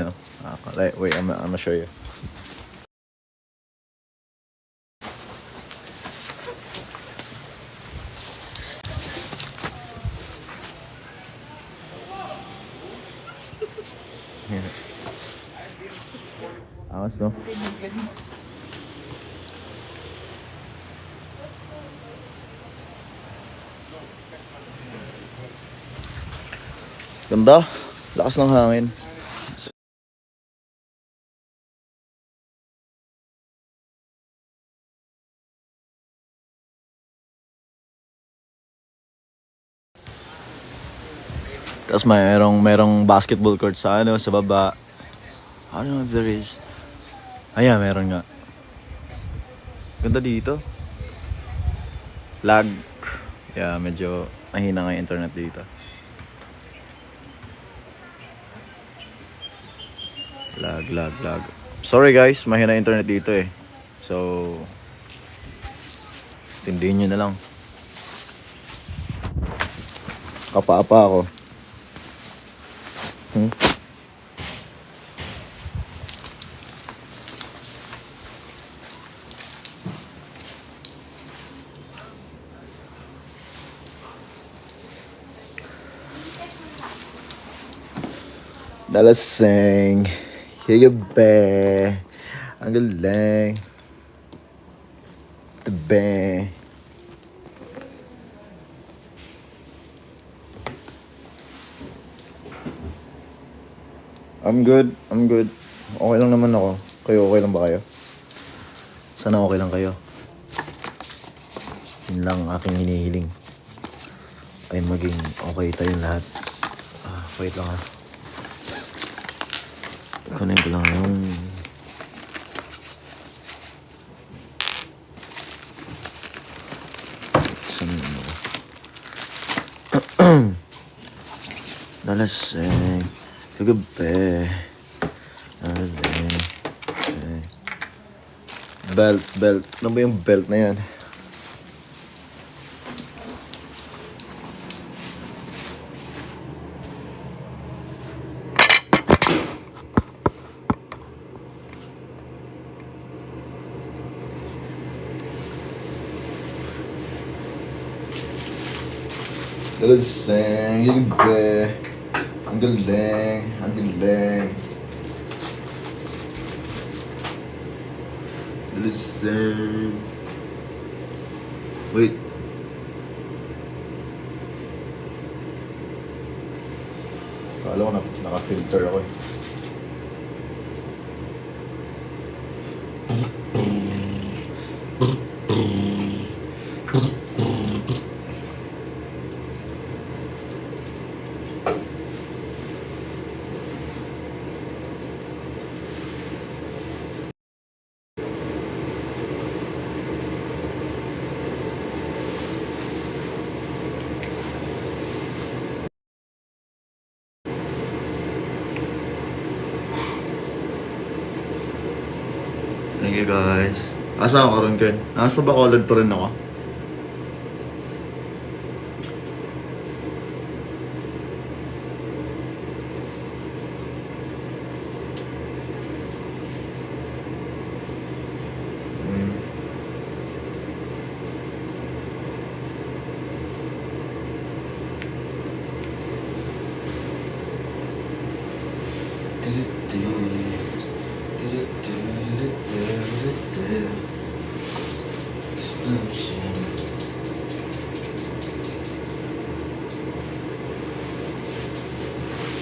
ano, wait, I'm gonna show you. Angas, no? Ganda. Lakas ng hangin. Tapos merong basketball court sa sa baba. I don't know if there is. Ayan, meron nga. Ganda dito. Lag. Yeah, medyo mahina nga yung internet dito. Lag. Sorry guys, mahina internet dito eh. So, tindihin nyo na lang. Kapa-apa ako. Dalaseng. Higabe. Ang galing. Tabe. I'm good. Okay lang naman ako. Kayo, okay lang ba kayo? Sana okay lang kayo. Yun lang ang aking hinihiling. Ay maging okay tayong lahat. Wait lang ha. Kunin ko lang yung... Saan mo? Dalaseng. Kagabi. Belt. Ano ba yung belt na yan? Dalaseng. Kagabi. Ang galing. Dalaseng. Wait. Kala ko naka-filter ako eh. Thank you guys. Asa ako rin Ken? Nasa Bacolod pa rin ako.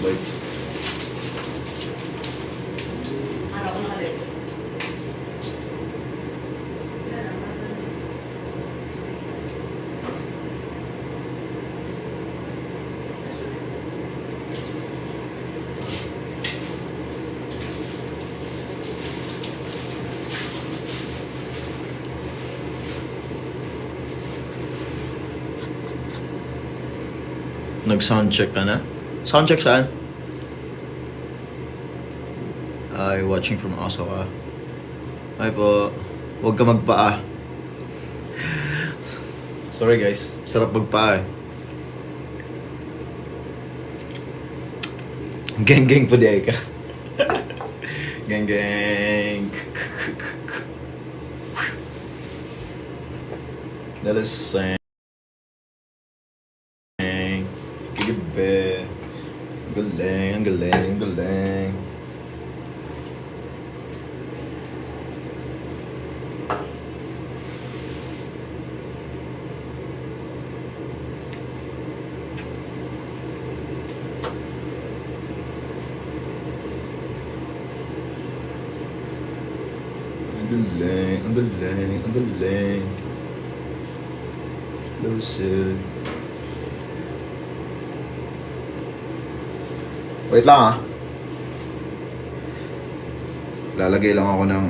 Wait. Nag-soundcheck ka na? Soundcheck saan? Ay, watching from Osaka. Ay po, huwag ka magpaa. Sorry guys, sarap magpaa eh. Geng po di ay ka. Gang gang. Dalaseng. Kigabi. Galing, galing, galing. Ang galing, ang galing, ang galing. Lucid. Wait lang ah. Lalagay lang ako ng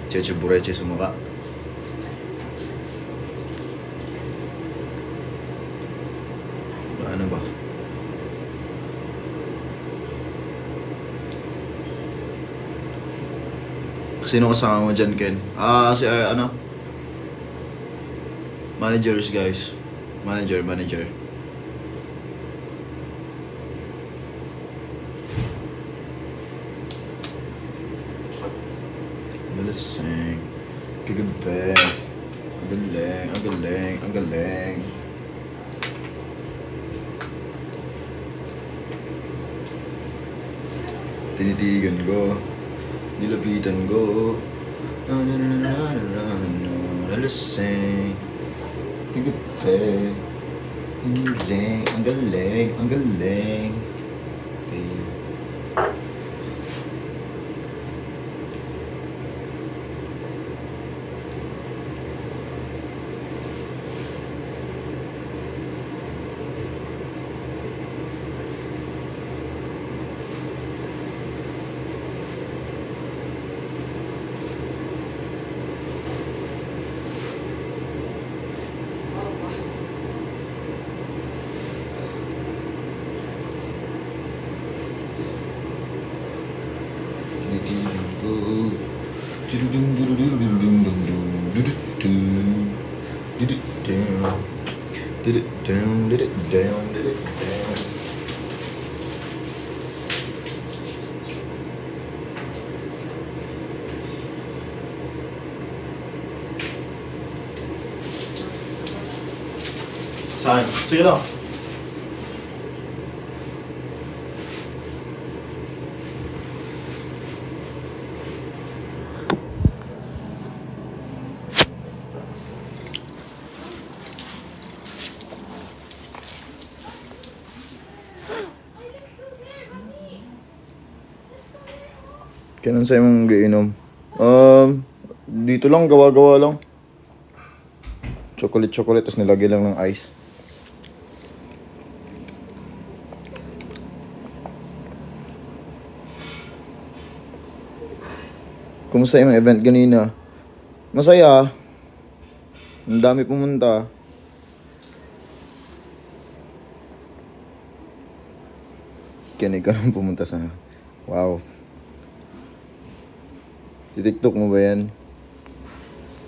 cheche bureche sa mukha. Ano ba? Sino kasama mo dyan, Ken? Si managers, guys. Manager. Malasing. Kagabi. Ang galing, ang galing, ang galing. Tinitigan ko. Nilapitan ko. Malasing. Kagabi. Ang galing, ang galing, ang galing. Okay. Tinitigan ko. Saan? Sige lang. Kailan sa'yo mong giinom? Dito lang, gawa-gawa lang. Chocolate, tapos nilagay lang ng ice. Kumusta yung event ganina? Masaya. Ang dami pumunta. Kinig ka nang pumunta sa... Wow. TikTok mo ba yan?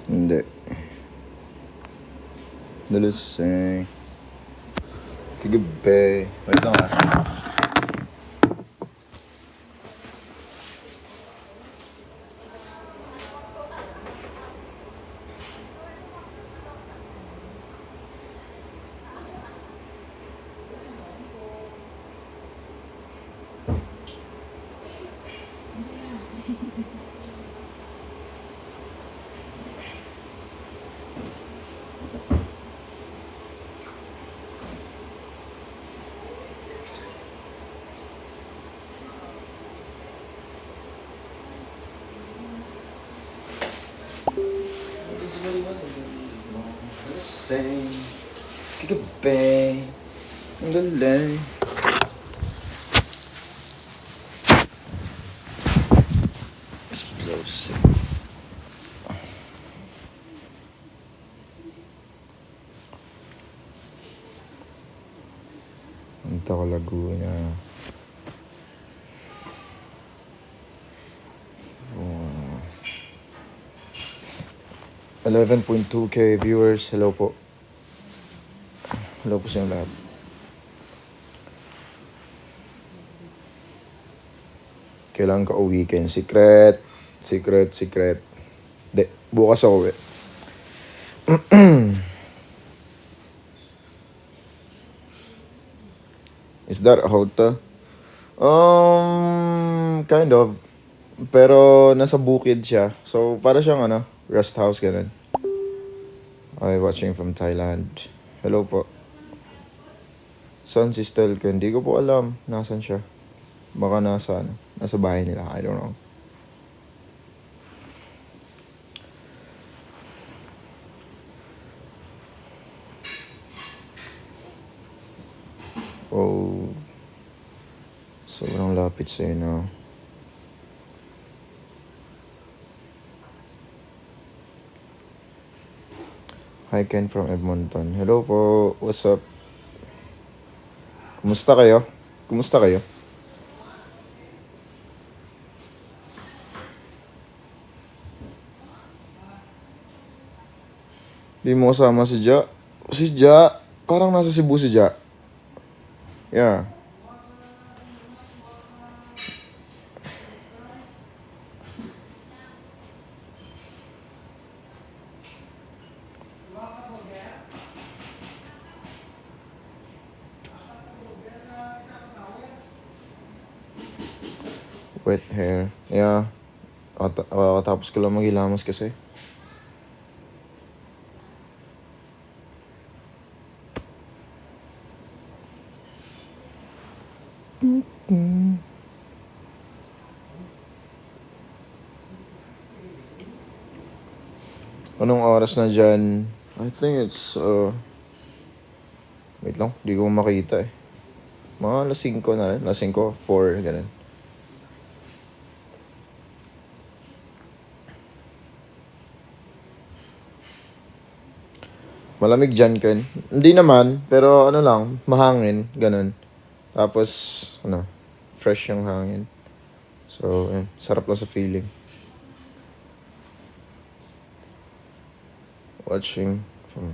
Hindi. Dalaseng. Kagabi. Wait lang ah. Dalaseng. Kagabi. Ang galing. Explosive. Ito ko Laguna. 11.2k viewers. Hello po. Hello po sa inyo lahat. Kailangan ka weekend. Secret. Di, bukas ako uwi. Is that a hotel? Kind of. Pero nasa bukid siya. So, para siyang rest house ganun. Okay, watching from Thailand. Hello po. Saan si Stel ko? Hindi ko po alam. Nasaan siya? Baka nasa bahay nila. I don't know. Oh. Sobrang lapit sa'yo na. Hi Ken from Edmonton. Hello po. What's up? Kumusta kayo? Di mo kasama si Ja? Si Ja? Parang nasa Cebu si Ja. Yeah. Wet hair. Yeah. Tapos ko lang maghilamos kasi. Anong oras na dyan? I think it's, wait lang, di ko makita eh. Mga alas 5 na rin. Alas 5, 4, ganun. Malamig dyan, Ken. Hindi naman, pero lang, mahangin, ganun. Tapos, fresh yung hangin. So, sarap lang sa feeling. Watching from...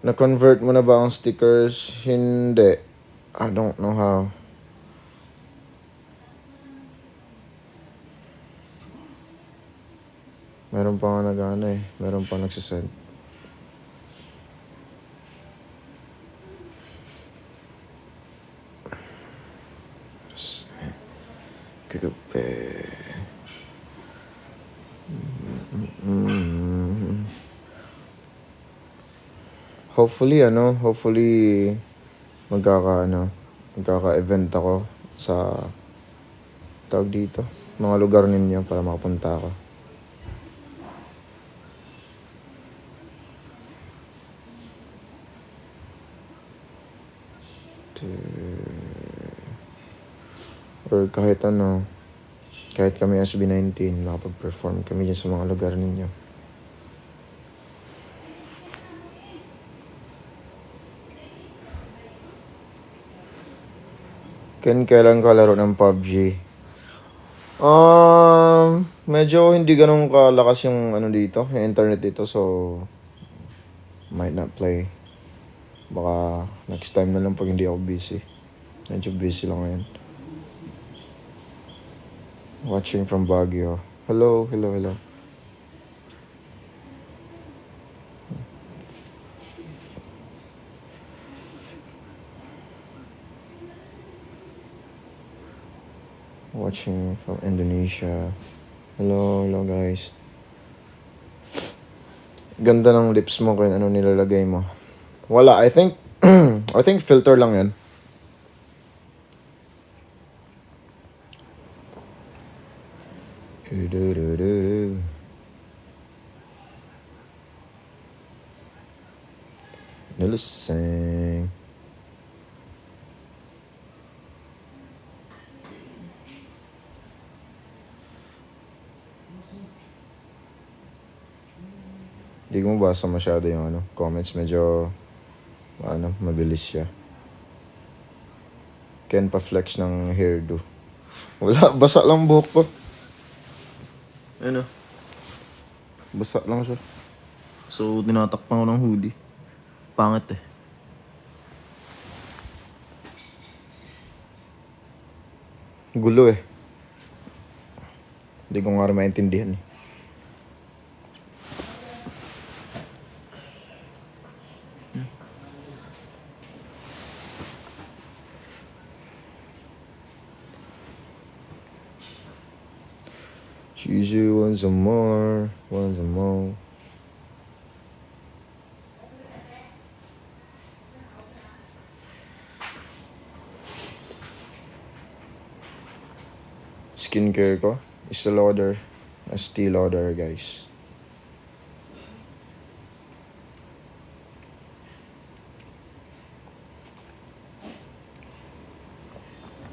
Na-convert mo na ba ang stickers? Hindi. I don't know how. Meron pa nga meron pa nagsasend. Kagabi. Hopefully magkaka-event ako sa tawag dito, mga lugar ninyo para makapunta ako. Or kahit kami SB19, makapag-perform kami dyan sa mga lugar ninyo. Kailan ka laro ng PUBG? Medyo hindi ganun kalakas yung dito, yung internet dito, so might not play. Baka next time na lang pag hindi ako busy. Medyo busy lang ngayon. Watching from Baguio. Hello. Watching from Indonesia. Hello guys. Ganda ng lips mo, kaya ano nilalagay mo? Wala, I think I think filter lang yan. Nilusing. Hindi ko mabasa masyado yung comments. Medyo mabilis siya. Ken pa-flex ng hairdo. Wala, basa lang buhok ko. Basa lang siya. So, tinatakpan ko ng hoodie. Pangit eh. Gulo eh. Hindi ko nga rin maintindihan eh. She wants some more, wants some more. Skincare ko, Estee Lauder. Estee Lauder, guys.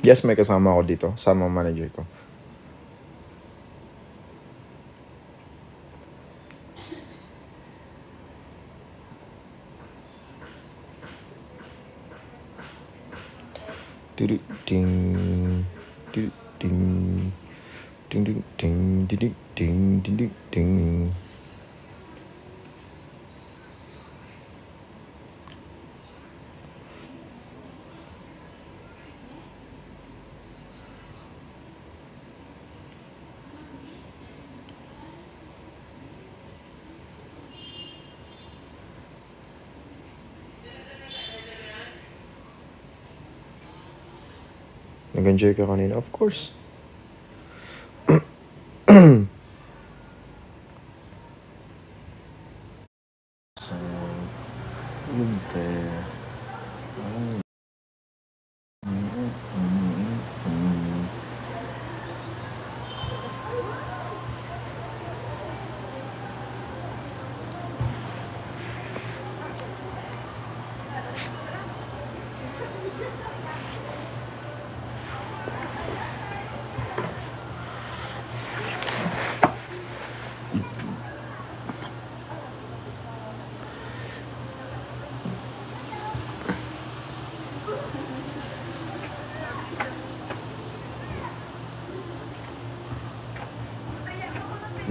Yes, may kasama ako dito. Sama ang manager ko. Ding, ding, ding, ding, ding, ding, ding, ding, ding, ding. Nag-enjoy ka kanina? Of course.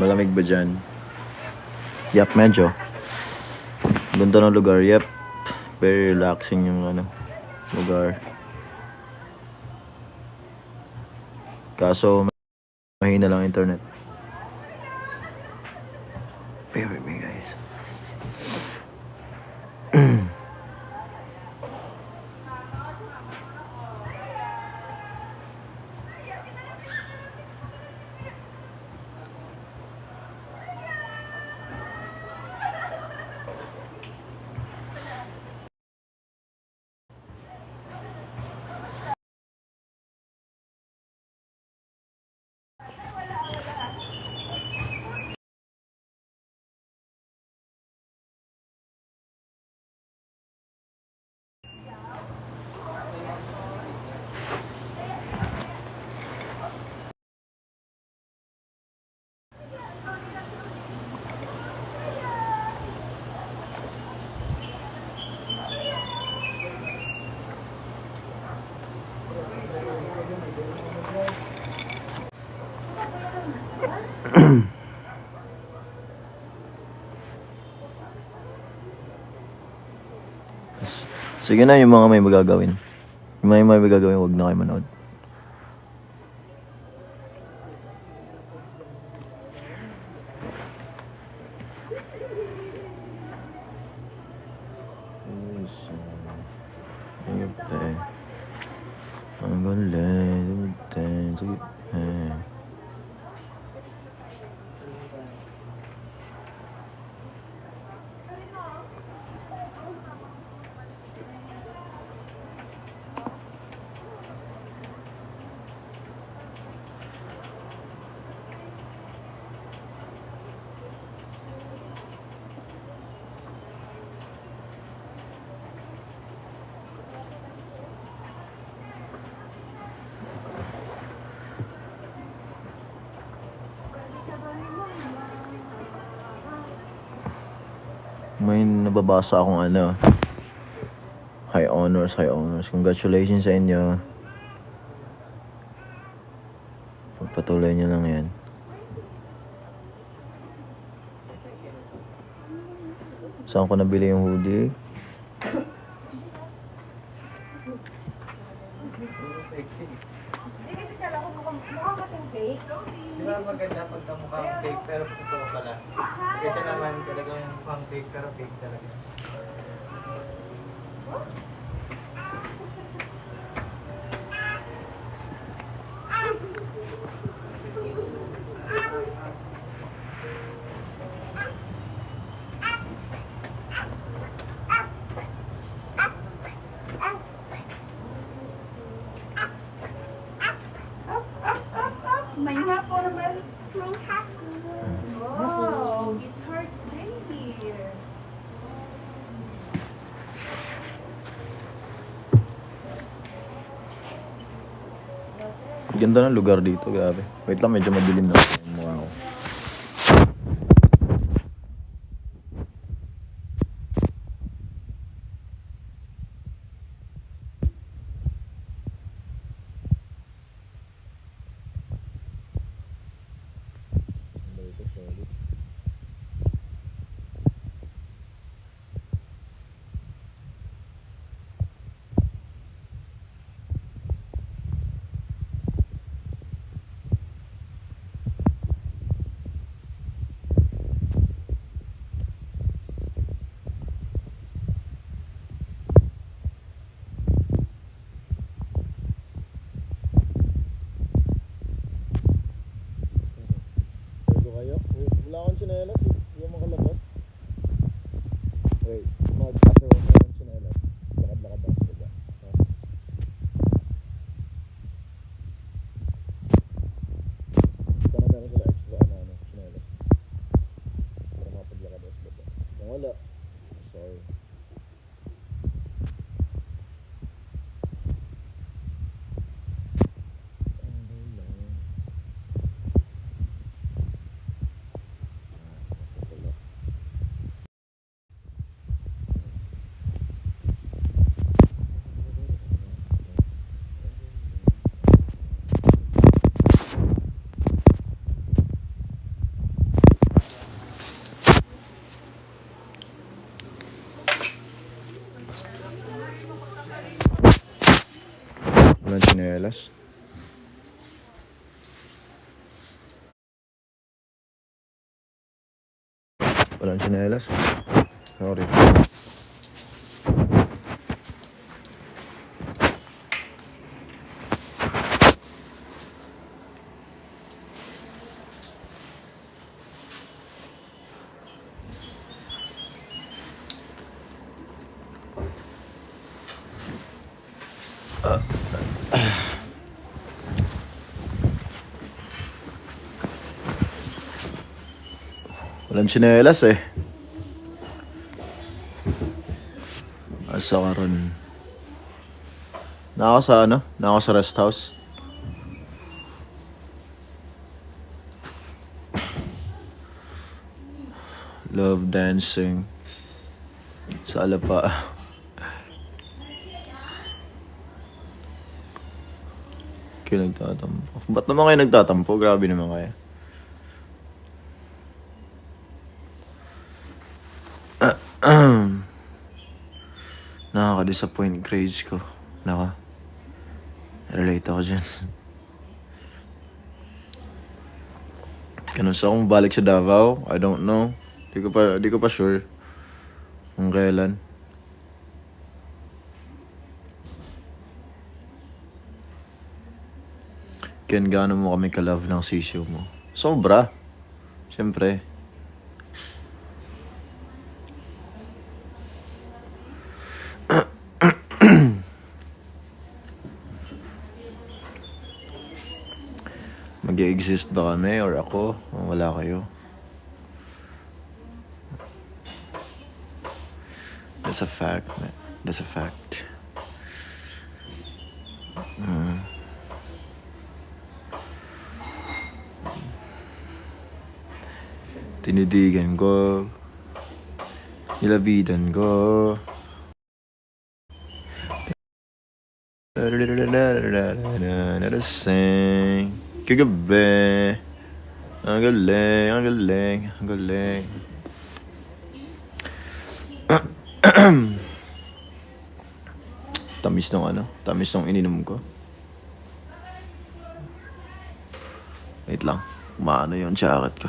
Malamig ba dyan? Yep, medyo. Ganda ng lugar, yep. Very relaxing yung lugar. Kaso, mahina lang internet. Bear with me, guys. Sige na, yung mga may magagawin. Yung mga may magagawin, huwag na kayo manood. Ang galing. May nababasa akong high honors. Congratulations sa inyo. Pagpatuloy nyo lang yan. Saan ko nabili yung hoodie? Mukha kasing fake. Di ba maganda pagka mukhang fake pero totoo pala? Kasi naman talagang mukhang fake pero fake talaga. May formal. Oh, it's her baby. Ganda ng lugar dito, grabe. Wait lang, medyo madilim na yung mukha ko. Pwede kayo? Wala akong tsinelas eh. Hindi mo makalabas. Wait, mag-asa ko akong tsinelas. Lakad-lakad ako sa baba. Ha? Sana meron sila extra tsinelas. Para mapaglakad ako sa baba. Kung wala, sorry. Walang tsinelas. Walang tsinelas. Sorry. Walang tsinelas eh. Asa ka ron? Naka sa Naka sa rest house. Love dancing. Sa Alapa. Kayo nagtatampo. Ba't naman kayo nagtatampo? Grabe naman kayo. Nakaka-disappoint grades ko. Relate ako dyan. Ganun sa akong balik sa Davao, I don't know. Di ko pa sure kung kailan. Ken, gaano mo kami ka-love ng sisyo mo? Sobra. Siyempre. Mag-i-exist ba kami or ako? O wala kayo? That's a fact, man. That's a fact. Tinidigan ko. Nilabidan ko. Sing. Kagabi. Ang galing, ang galing, ang galing. Tamis ng ininom ko. Wait lang. Maano yung jacket ko.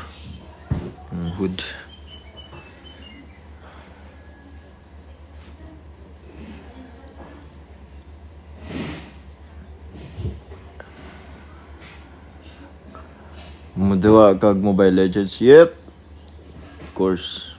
Yung hood. Mudawa kag Mobile Legends. Yep. Of course.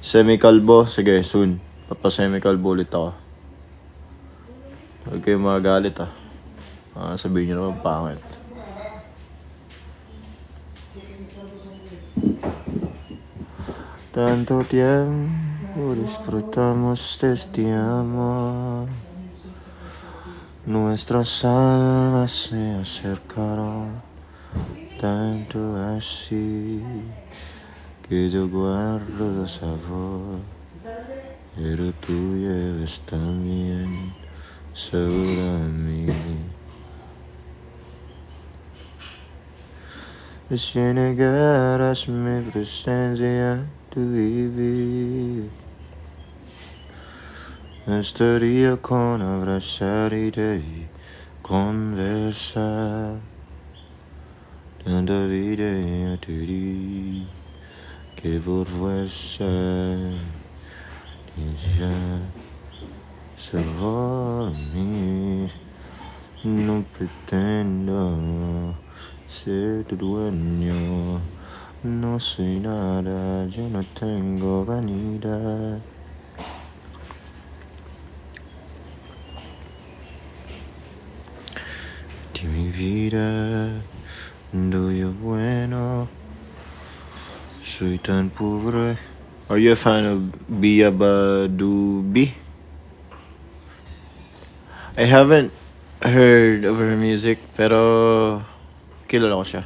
Semi-kalbo. Sige, soon. Papa-semi-kalbo ulit ako. Huwag kayong magagalit ah. Sabihin nyo naman pangit. Tanto tiempo disfrutamos de este amor. Nuestras almas se acercaron tanto así que yo guardo sabor, pero tú llevas también sabor a mí. Si negaras mi presencia, tu vivir estaría con abrazarte y conversar. Tanta vida ya te di que por fuerza ya salvar mí. No pretendo ser tu dueño, no soy nada, yo no tengo vanidad. De mi vida doy bueno, soy tan pobre. Are you a fan of Bia Badubi? I haven't heard of her music, pero kilala ko siya.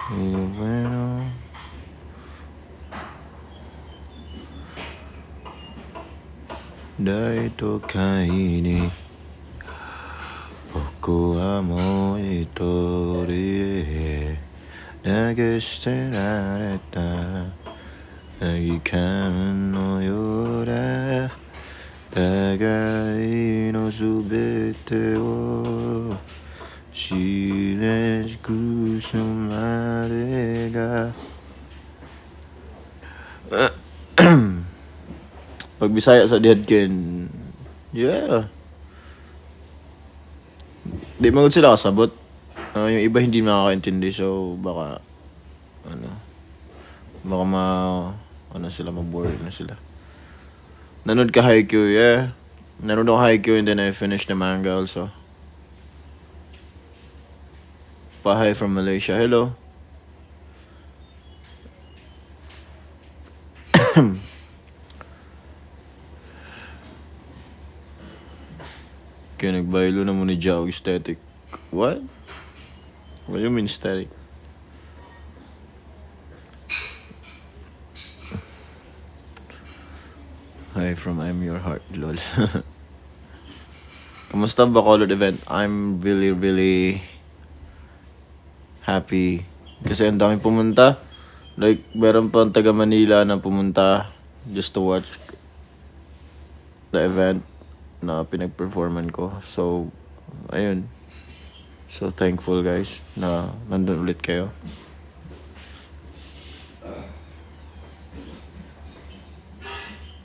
Doy bueno. Dai tokaini Poco amo itori Nagesterareta Nagikan no yora Tagai no subete wo Shinesku sumare ga Pag Bisaya sa Diadkin, yeah. Di magod sila kasabot. Yung iba hindi makakaintindi, so baka sila, mabore na sila. Nanood ka Haikyuu, yeah. Nanood ako Haikyuu and then I finished the manga also. Pahay from Malaysia, hello. Kaya nagbaylo na mo ni Jao aesthetic. What? What do you mean aesthetic? Hi from I'm Your Heart, lol. Kamusta ba Bacolod event? I'm really happy. Kasi ang dami pumunta. Like, meron pa ang taga Manila na pumunta just to watch the event na pinag-performan ko. So, ayun. So, thankful guys na nandun ulit kayo.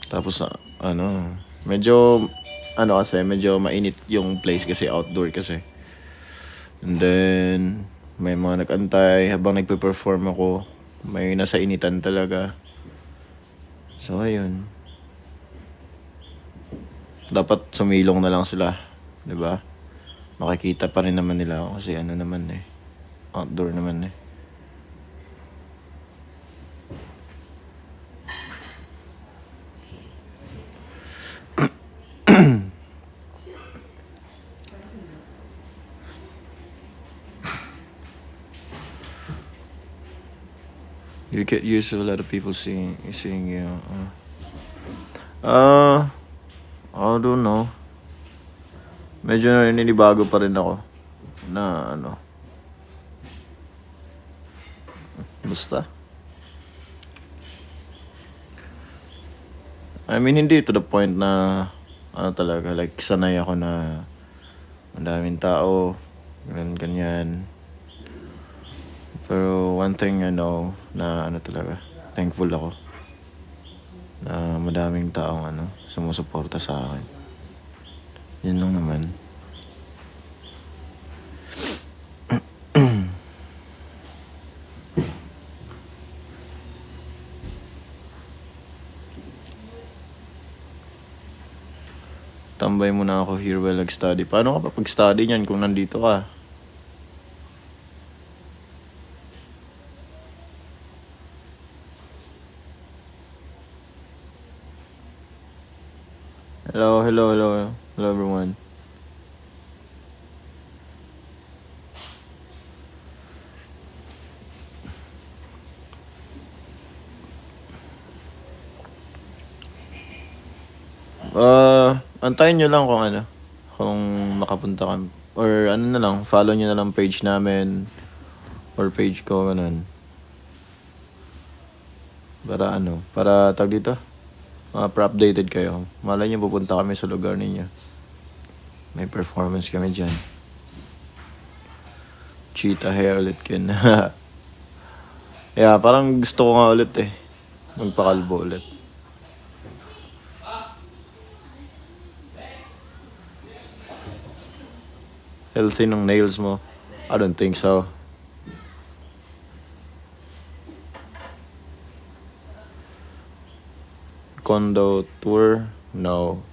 Tapos, medyo mainit yung place kasi outdoor kasi. And then, may mga nag-antay habang nagpe-perform ako. May nasa initan talaga. So, ayun. Dapat sumilong na lang sila, 'di ba? Makikita pa rin naman nila ako kasi outdoor naman. You get used to a lot of people seeing you. Uh, I don't know. Medyo naninibago pa rin ako na ano. Basta. I mean, hindi to the point na ano talaga, like sanay ako na madaming tao, ganyan. Pero one thing I know na ano talaga, thankful ako na madaming taong ano, sumusuporta sa akin. Yun lang naman. Tambay muna ako here while nag-study. Paano ka papag-study niyan kung nandito ka? Hello everyone. Antayin nyo lang kung makapunta ka, or ano na lang, follow nyo na lang page namin, or page ko, ganun. Para tag dito, pa-updated kayo. Malay nyo pupunta kami sa lugar ninyo. May performance kami dyan. Cheetah hair ulit kin. Yeah, parang gusto ko nga ulit magpakalbo ulit. Healthy ng nails mo? I don't think so. Condo tour? No.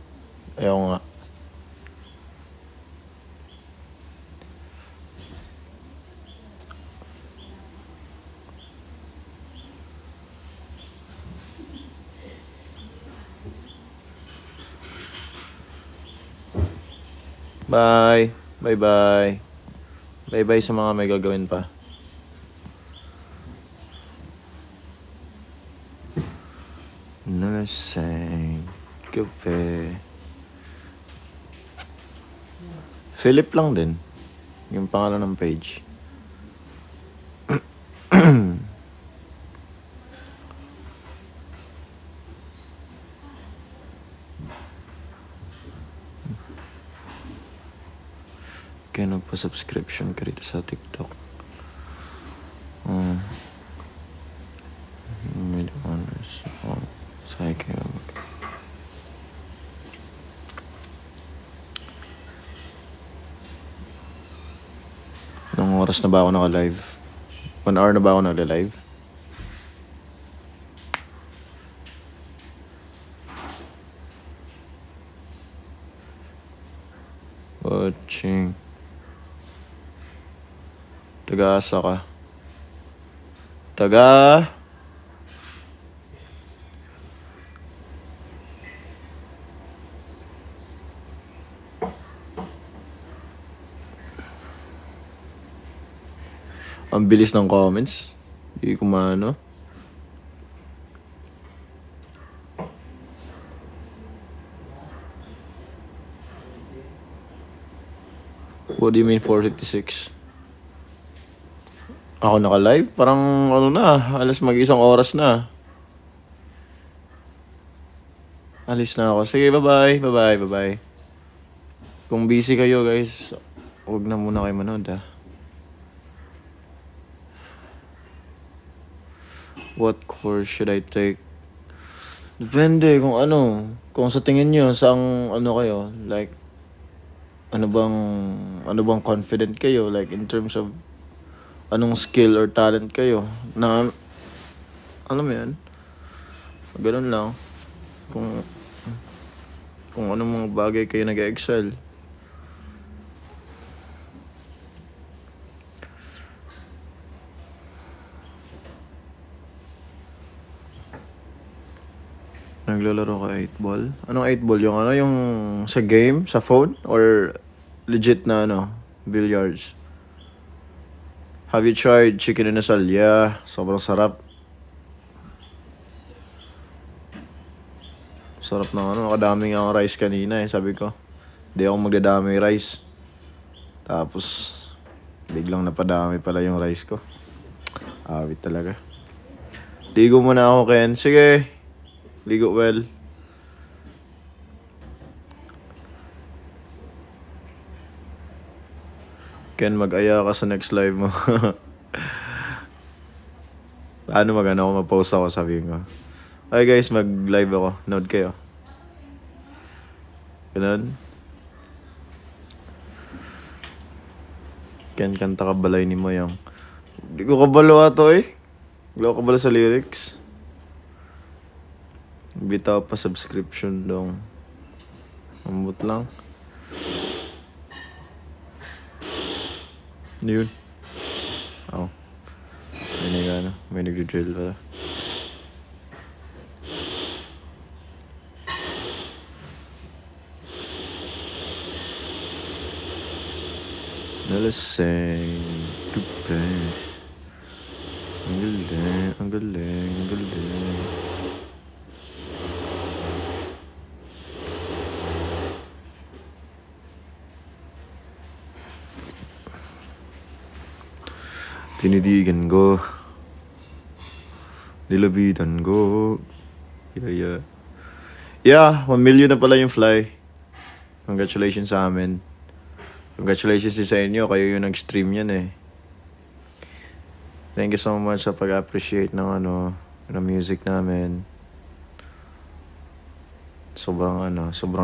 Ayaw nga. Bye. Bye-bye. Bye-bye sa mga may gagawin pa. Nursing. Kape. Philip lang din. Yung pangalan ng page. Kaya nagpa-subscription ka rito sa TikTok. Mid honors. Psycho. Anong oras na ba ako naka-live? 1 hour na ba ako naka-live? Watching. Taga-asa ka. Ang bilis ng comments. Hindi ko maano. What do you mean 456? Ako naka-live? Parang alas mag-isang oras na. Alis na ako. Sige, bye-bye. Bye-bye. Kung busy kayo, guys, huwag na muna kayo manood, What course should I take? Depende kung ano. Kung sa tingin nyo, saang kayo. Like, ano bang confident kayo? Like, in terms of anong skill or talent kayo na alam mo yan, ganun lang, kung anong mga bagay kayo nag-excel. Naglalaro ka 8 ball? Anong 8 ball? Yung sa game, sa phone, or legit na billiards? Have you tried chicken inasal? Yeah, sobrang sarap. Sarap ng ano, nakadami nga ang rice kanina eh. Sabi ko, di ako magdadami rice. Tapos, biglang napadami pala yung rice ko. Awit talaga. Ligo muna ako, Ken. Sige. Ligo well. Ken, mag-aya ka sa next live mo. Paano mag-ano ako, mag-post ako, sabihin ko. Okay guys, mag-live ako. Nood kayo. Ganun. Ken, kanta ka balay ni Moyang. Hindi ko kabalo ato eh. Hindi ko kabalo sa lyrics. Bitaw pa subscription dong. Ambot lang. Ano yun? Oh. May nag-drill pala. Nalasing. Tupe. Ang galing, ang galing, ang galing. Tinidigan ko. Nilabitan ko. Yeah. Yeah, 1 million na pala yung fly. Congratulations sa amin. Congratulations din sa inyo. Kayo yung nag-stream yan eh. Thank you so much sa pag-appreciate ng ng music namin. Sobrang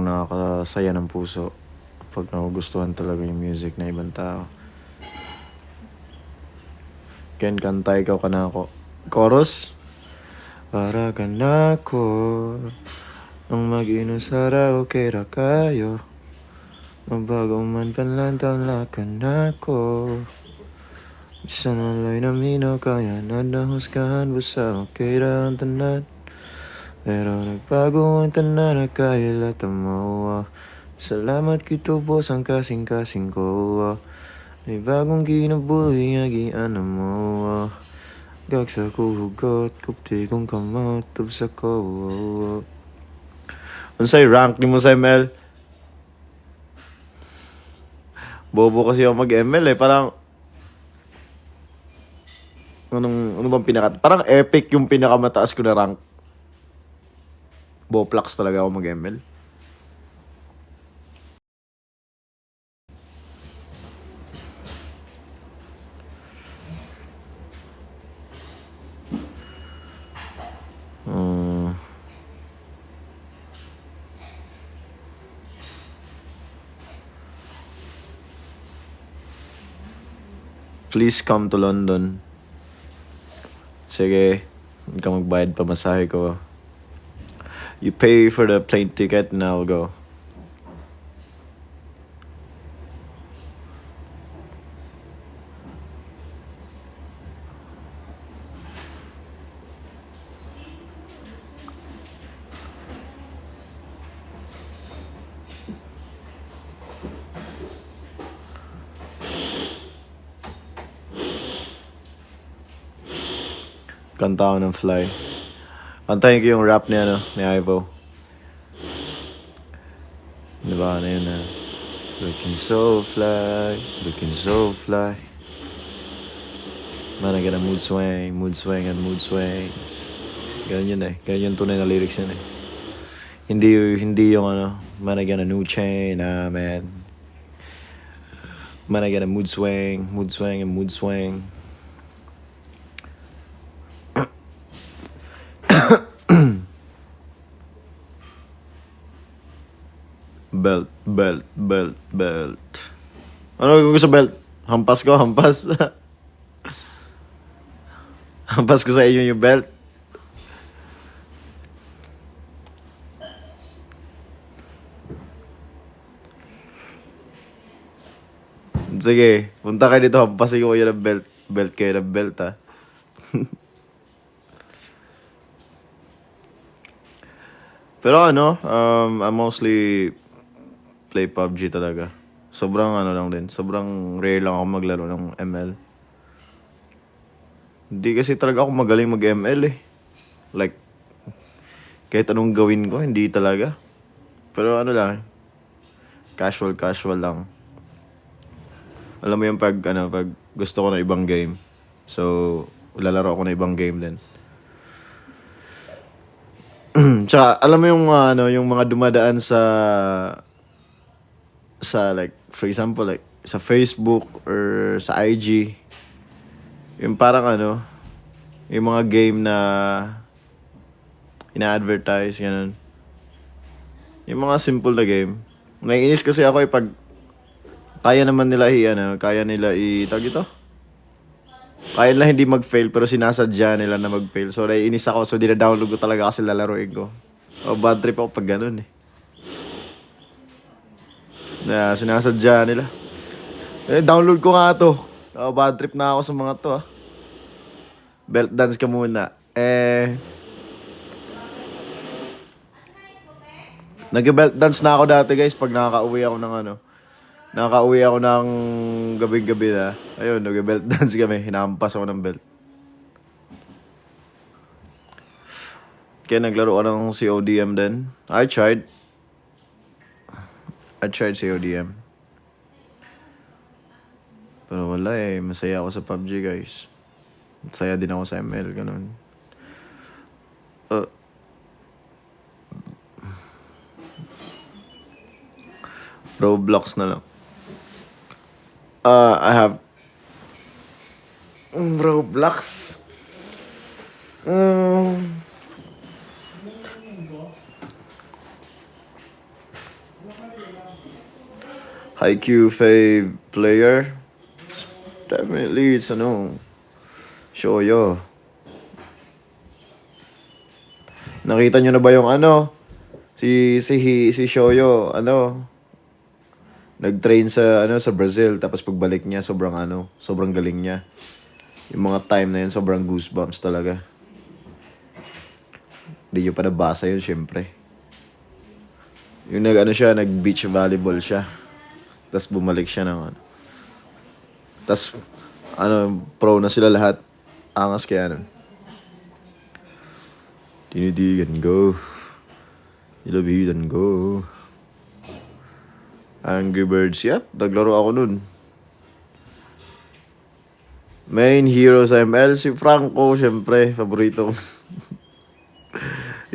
nakakasaya ng puso pag nagugustuhan talaga yung music na ibang tao. Ken, kanta ikaw ka na ako. Chorus? Para ka na ako ang mag-inom sa karaoke ra kayo. Mabago man panlantaw la ka na ako. Isa na lay na minaw kaya nadahusgahan basta okay ra ang tanan. Pero nagbago ang tanan na kaya latamawa. Salamat kito boss ang kasing-kasing ko. May bagong ginabuhi agian na mo. Gagsa ko hugot, kupti kong kamot, tubsa ko. Unsay rank ni mo sa ML? Bobo kasi ako mag-ML eh. Parang, ano bang parang epic yung pinakamataas ko na rank. Boplax talaga ako mag-ML. Please come to London. Sige, hindi ka magbayad pa masahe ko. You pay for the plane ticket and I'll go. Kanta ako ng Fly. Kantahin ko yung rap ni Ivo. Diba, yun na. Looking so fly, looking so fly. Man, I got a mood swing and mood swings. Ganun yun eh. Ganun yung tunay na lyrics yun eh. Hindi yung man, I got a new chain, man. Man, I got a mood swing and mood swing. Belt. Ano gusto sa belt? Hampas ko. Hampas ko sa inyo yung belt. Sige, punta kayo dito. Hampasin ko kayo ng belt. Belt kayo ng belt, ha. Pero I mostly play PUBG talaga. Sobrang lang din. Sobrang rare lang ako maglaro ng ML. Hindi kasi talaga ako magaling mag-ML eh. Like, Kahit anong gawin ko, hindi talaga. Pero ano lang, casual lang. Alam mo yung pag gusto ko ng ibang game. So, lalaro ako ng ibang game din. Tsaka, alam mo yung yung mga dumadaan sa like, for example, like, sa Facebook or sa IG. Yung parang yung mga game na ina-advertise, ganun. Yung mga simple na game. Naiinis kasi ako pag kaya naman nila kaya nila tawag ito? Kaya nila hindi mag-fail pero sinasadya nila na mag-fail. So naiinis ako, so dina-download ko talaga kasi lalaroin ko. O bad trip ako pag ganun Na sinasadya nila. Download ko nga to. Bad trip na ako sa mga to Belt dance ka muna. Nag-belt dance na ako dati guys pag nakaka-uwi ako ng gabing-gabi na. Ayun, nag-belt dance kami. Hinampas ako ng belt. Kaya naglaro ko ng CODM din. I tried CODM. Pero wala masaya ako sa PUBG guys. Masaya din ako sa ML, ganun. Roblox na lang. I have Roblox. Haikyuu fave player. Definitely it's Shoyo. Nakita nyo na ba yung si Shoyo nag-train sa Brazil tapos pagbalik niya sobrang galing niya. Yung mga time na yun sobrang goosebumps talaga. Hindi nyo pa nabasa yun syempre. Yung nag beach volleyball siya. Tapos bumalik siya ng Tapos pro na sila lahat. Angas kaya Tinidigan go. Ilabidan go. Angry Birds, naglaro ako nun. Main hero sa ML, si Franco, syempre, paborito ko.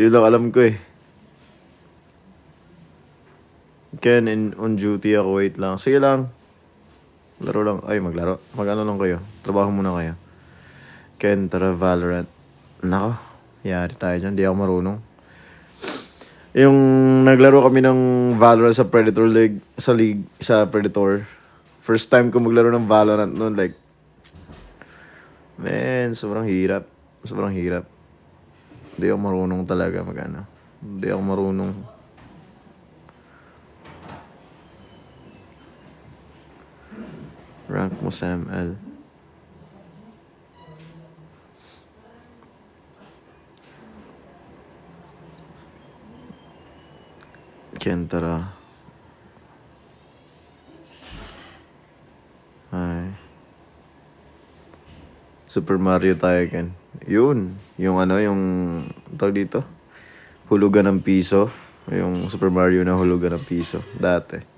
Yun lang alam ko Ken, on duty ako, wait lang. Sige lang. Laro lang. Ay, maglaro. Mag-ano lang kayo. Trabaho muna kayo. Ken, tara Valorant. Nako, yari tayo dyan. Di ako marunong. Yung naglaro kami ng Valorant sa Predator League, sa Predator. First time ko maglaro ng Valorant noon, like, man, sobrang hirap. Sobrang hirap. Hindi ako marunong talaga Hindi ako marunong. Rank mo sa ML. Kentara. Ay. Super Mario tayo, Ken. Yun. Yung yung tawag dito. Hulugan ng piso. Yung Super Mario na hulugan ng piso. Dati.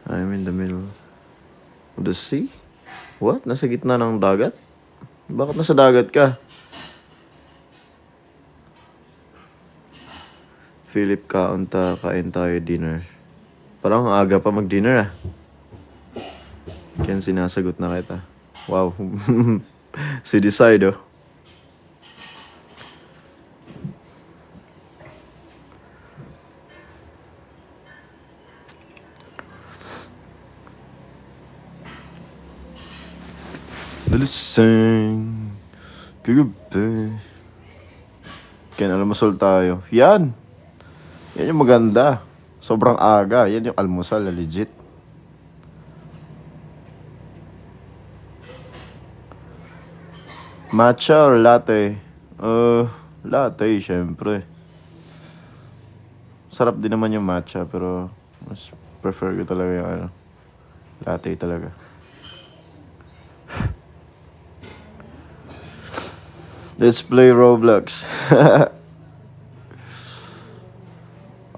I'm in the middle of the sea? What? Nasa gitna ng dagat? Bakit nasa dagat ka? Philip, kain tayo dinner. Parang aga pa mag-dinner Kaya sinasagot na kita. Wow. Si Decide Laliseng kagabi. Kaya almusal tayo. Yan yung maganda. Sobrang aga. Yan yung almusal, legit. Matcha or latte? Latte, syempre. Sarap din naman yung matcha, pero mas prefer ko talaga yung ano, latte talaga. Let's play Roblox.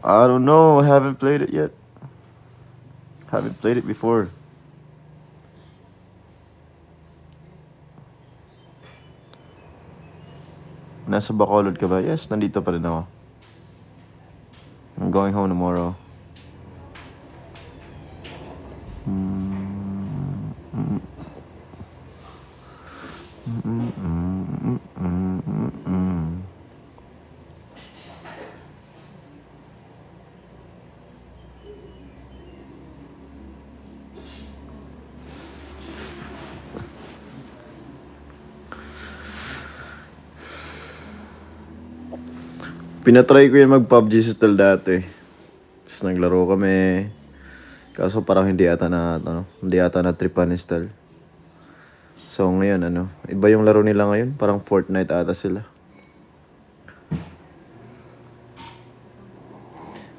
I don't know, I haven't played it yet. Haven't played it before. Nasa Bacolod ka ba? Yes, nandito pa rin ako. I'm going home tomorrow. Pinatry ko yung mag-PUBG Style dati. Tapos naglaro kami. Kaso parang hindi ata na tripan ni Style. So ngayon iba yung laro nila ngayon. Parang Fortnite ata sila.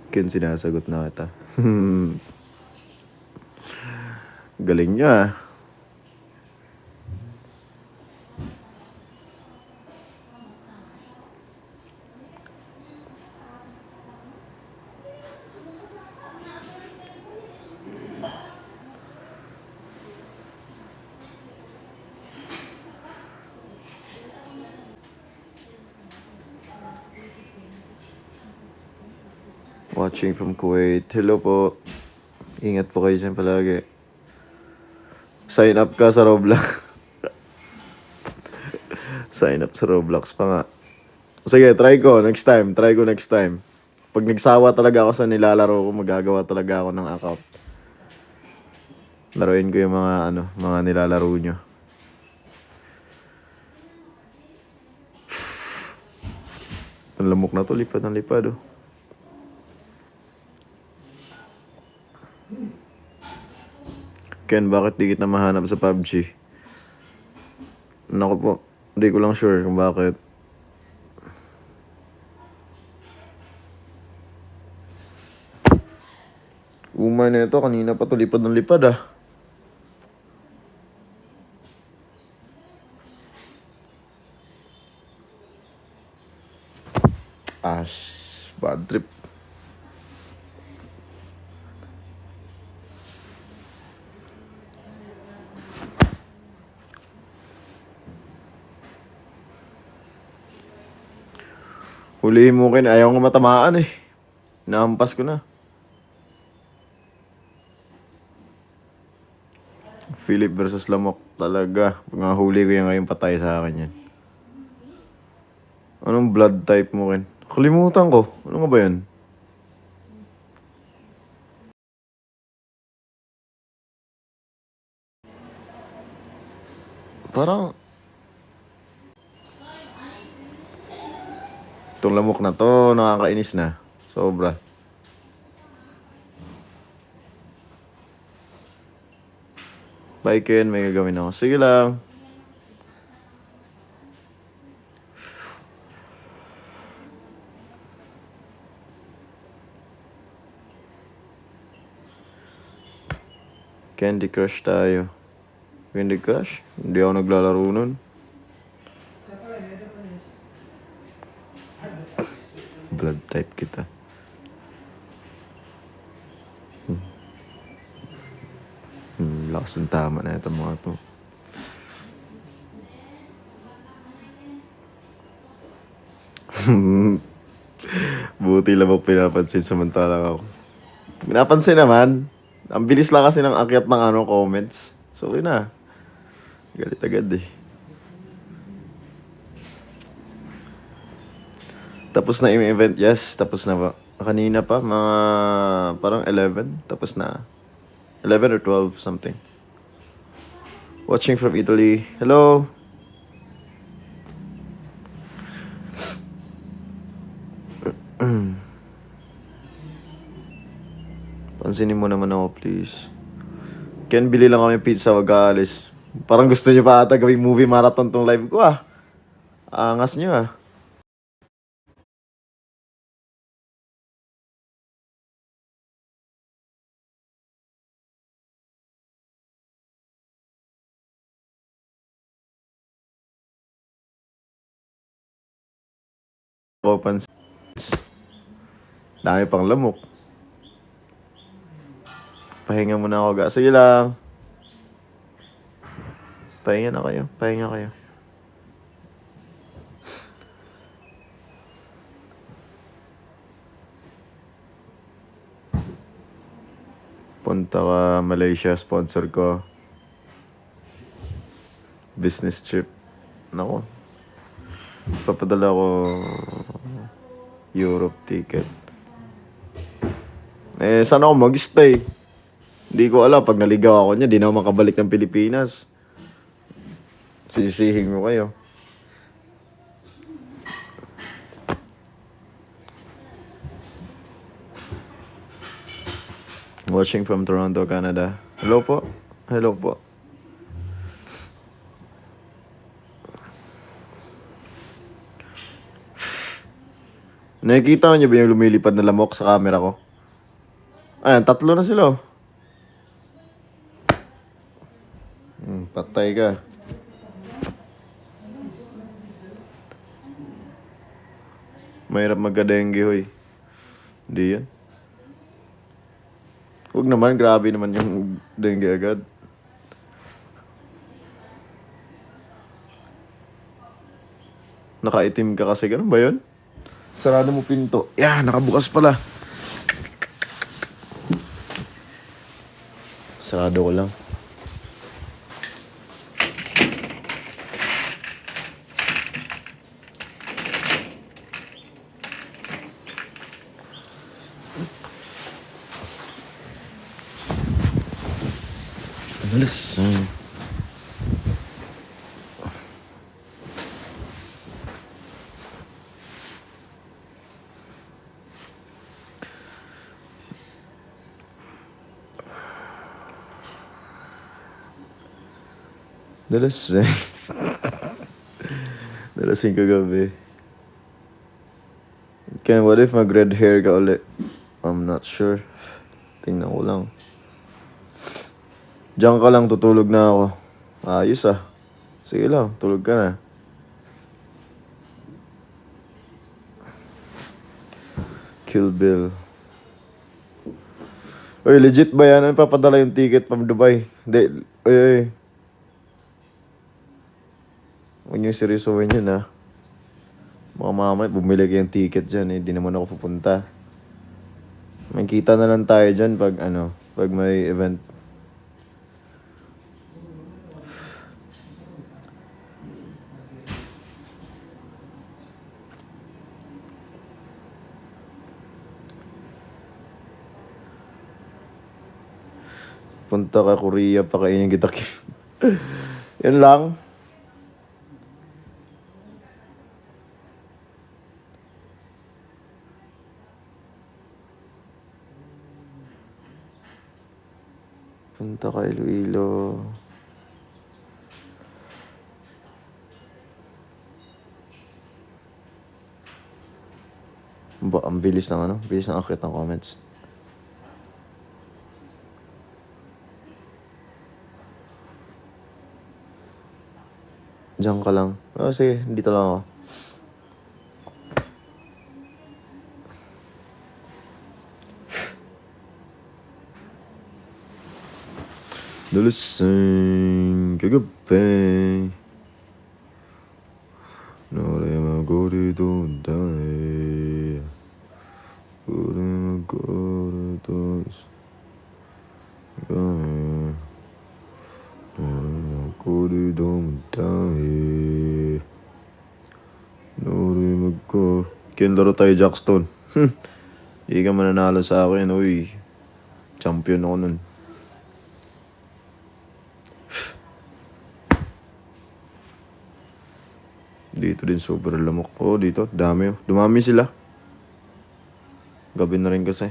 Ken, sinasagot na kita. Galing nyo ah. Watching from Kuwait. Hello po. Ingat po kayo dyan palagi. Sign up ka sa Roblox. Sign up sa Roblox pa nga. Sige, try ko next time. Pag nagsawa talaga ako sa nilalaro ko, magagawa talaga ako ng account. Laruin ko yung mga nilalaro nyo. Ang lamok na to, lipad ng lipad oh. Ken, bakit di kita mahanap sa PUBG? Naku po, hindi ko lang sure kung bakit. Umay na ito, kanina pa to lipad ng lipad ah. Ash, bad trip. Hulihin mo Ken, ayaw nga matamaan eh. Nahampas ko na. Philip versus Lamok talaga. Mga huli ko yan ngayon, patay sa akin yan. Anong blood type mo Ken? Kalimutan ko. Ano nga ba yan? Parang itong lamok na to, nakakainis na. Sobra. Bye Ken, may gagawin ako. Sige lang. Candy Crush tayo. Candy Crush? Hindi ako naglalaro nun. Blood type kita. Lakas ng tama na ito mga to. Buti lang mo pinapansin samantalang ako. Pinapansin naman. Ang bilis lang kasi ng akyat ng comments. Sorry na. Galit agad eh. Tapos na yung event? Yes, tapos na ba? Kanina pa, mga parang 11. Tapos na. 11 or 12, something. Watching from Italy. Hello! Pansinin mo naman ako, please. Ken, bili lang kami pizza, wag aalis. Parang gusto niyo pa ata gawing movie marathon tong live ko ah. Angas niyo ah. Open. Dami pang lamok. Pahinga muna ako, ga. Sige lang. Pahinga na kayo. Pahinga kayo. Punta ka Malaysia, sponsor ko. Business trip. Nako. Papadala ko Europe ticket. Saan ako mag-stay? Hindi ko alam. Pag naligaw ako niya, di na ako makabalik ng Pilipinas. Sisihing mo kayo. Watching from Toronto, Canada. Hello po. Hello po. Nakikita niyo ba yung lumilipad na lamok sa camera ko? Ayan, 3 na sila. Patay ka. Mahirap magka-dengue, hoy. Hindi yan. Huwag naman, grabe naman yung dengue agad. Nakaitim ka kasi, ganun ba yun? Sarado mo pinto. Yeah, nakabukas pala. Sarado ko lang. Listen. Dalasing. Dalasing kagabi. Kaya what if mag-red hair ka ulit? I'm not sure. Tingnan ko lang. Diyan ka lang, tutulog na ako. Ayos ah. Sige lang, tulog ka na. Kill Bill. Oy, legit ba yan? Ano papadala yung ticket from Dubai? Hindi. Oy. Huwag niyo seryosohin yun ha. Mga mamay, bumili kayong ticket dyan eh. Di naman ako pupunta. Magkita na lang tayo dyan pag pag may event. Punta ka Korea, pakainin kita. Yan lang. Punta ka Iloilo. Ang bilis ng bilis ng akit ng comments. Diyan ka lang. Oh, sige, dito lang ako. Dalasing kagabi. 노래만 고리도 다해. 노래만 고리도 다해. 노래만 고리도 다해. 노래만 고. Kinlaro tayo Jackstone. Hindi ka mananalo sa akin, uy. Champion ako nun. Dito din super lamok. Oh, dito. Dami. Dumami sila. Gabi na rin kasi.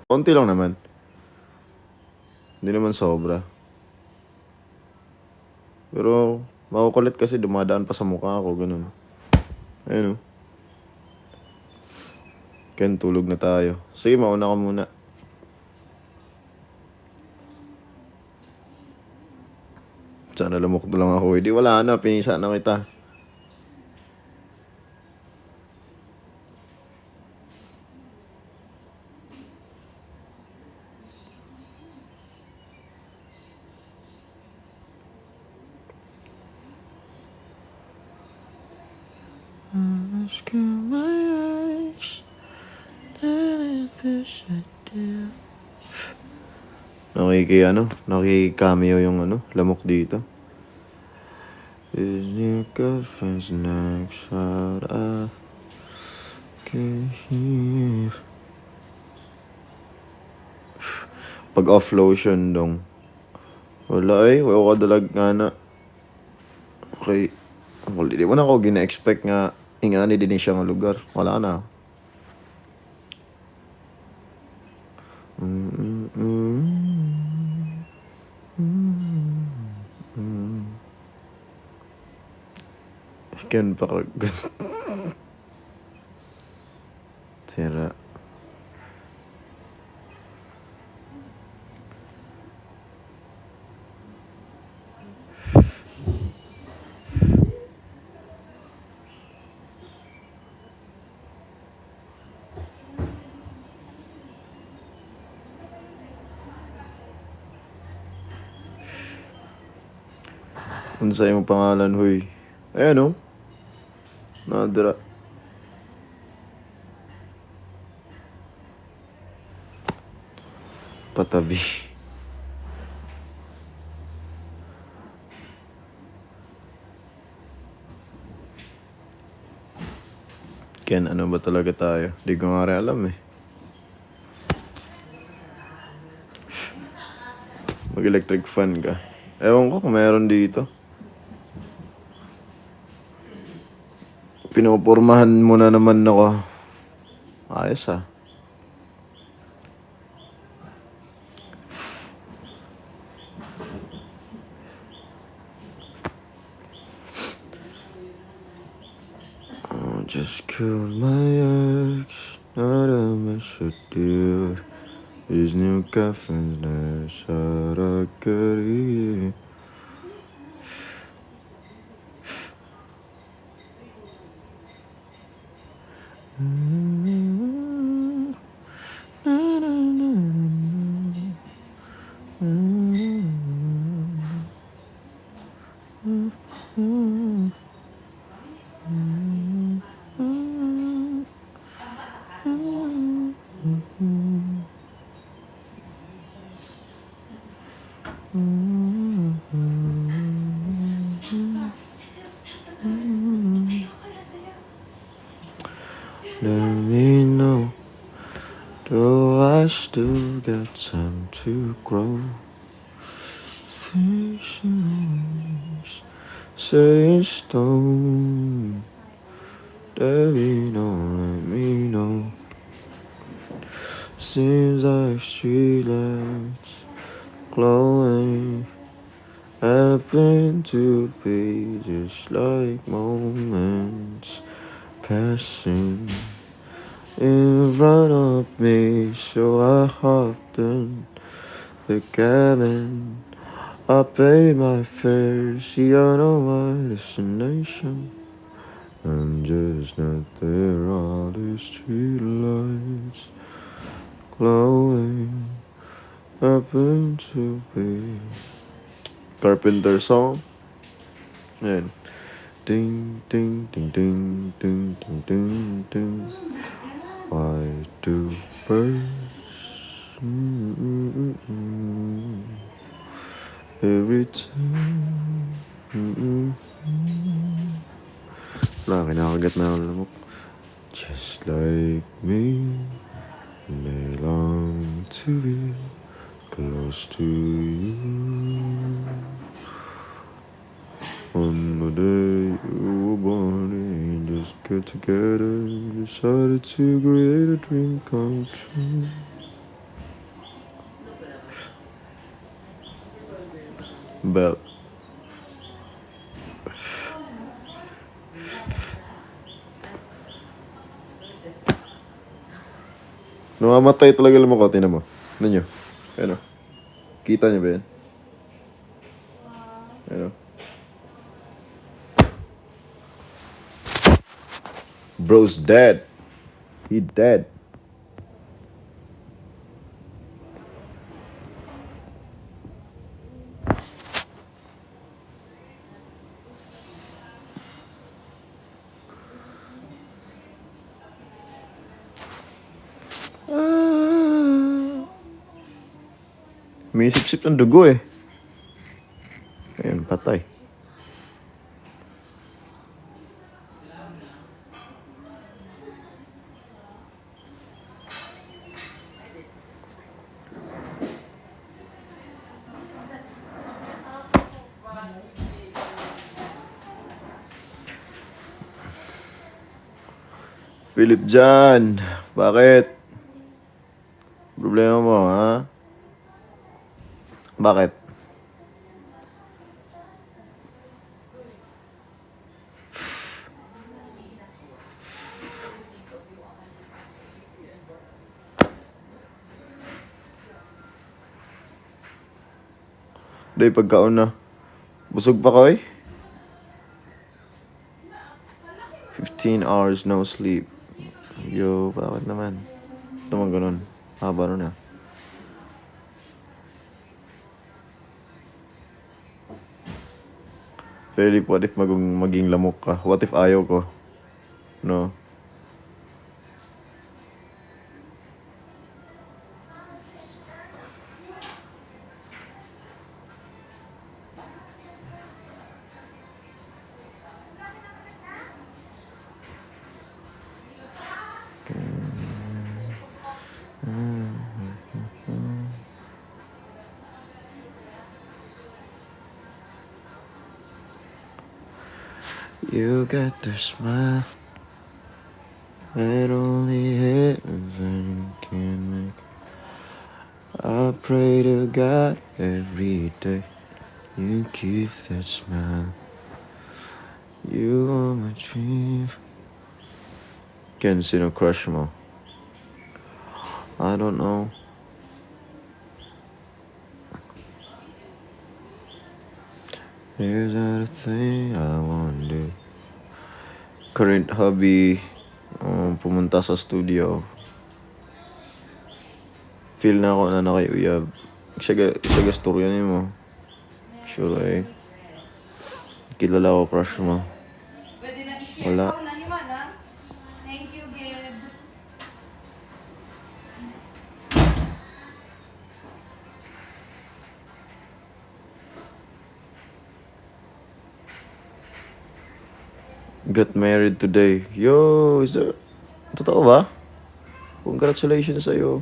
Konti lang naman. Hindi naman sobra. Pero makukulit kasi dumadaan pa sa mukha ko. Ganun. Ayun o. Ken, tulog na tayo. Sige, mauna ka muna. Sana lamok na lang ako. Hindi, wala na. Pinisa na kita. Nakiki-cameo yung lamok dito. Is your girlfriend's next out of here? Pag off lotion dong. Wala wala ka dalag nga na. Okay. Wala, di mo na ako gina-expect nga ingani din siya nga lugar. Wala na. Ken pa kag Tira. Unsay imong pangalan, huy? Ayan, Nadra. Patabi. Ken, ano ba talaga tayo? Di ko nga rin alam Mag-electric fan ka. Ewan ko kung meron dito. Pinupurmahan mo na naman ako. Ayos Just killed my ex, not a mess with you. His new girlfriend's nice, I get it. Let me know, do I still got time to grow? Things set in stone, Debbie, don't let me know. Seems like streetlights glowing happen to be just like moments passing in front of me, so I hopped in the cabin. I paid my fare, see I know my destination. I'm just not there, all these street lights glowing happen to be Carpenter song. Ayan. Ding, ding, ding, ding, ding, ding, ding, ding. Why do birds every time? Kinakagat na ang lamok. Just like me, they long to be close to you. On the day you were born, and just get together, decided to create a dream come true. Belt. Namamatay talaga lamang ko. Tinan mo. Ano nyo? Ano? Kita nyo ba yan? Ano? Bro's dead. He dead. May sip-sip ng dugo eh. Ayun, patay. Philip John, bakit? Problema mo, ha? Bakit? Day, pagkaon na. Busog pa ko eh. 15 hours no sleep. Yo, bakit naman? Ito man ganun. Haba nun ah. Philip, what if maging lamok ka? What if ayaw ko? No? You got the smile that only heaven can make. I pray to God every day you keep that smile. You are my dream. Ken, sino crush mo? I don't know. Here's not a thing I wanna do. Current hobby, pumunta sa studio. Feel na ako na nakayuyab. Siya gasturyan mo. Sure eh. Kilala ko crush mo. Pwede na i-share. Wala. Ikaw na ni Mana. Thank you, Ged. Got married today. Yo, is there... Totoo ba? Congratulations sa'yo.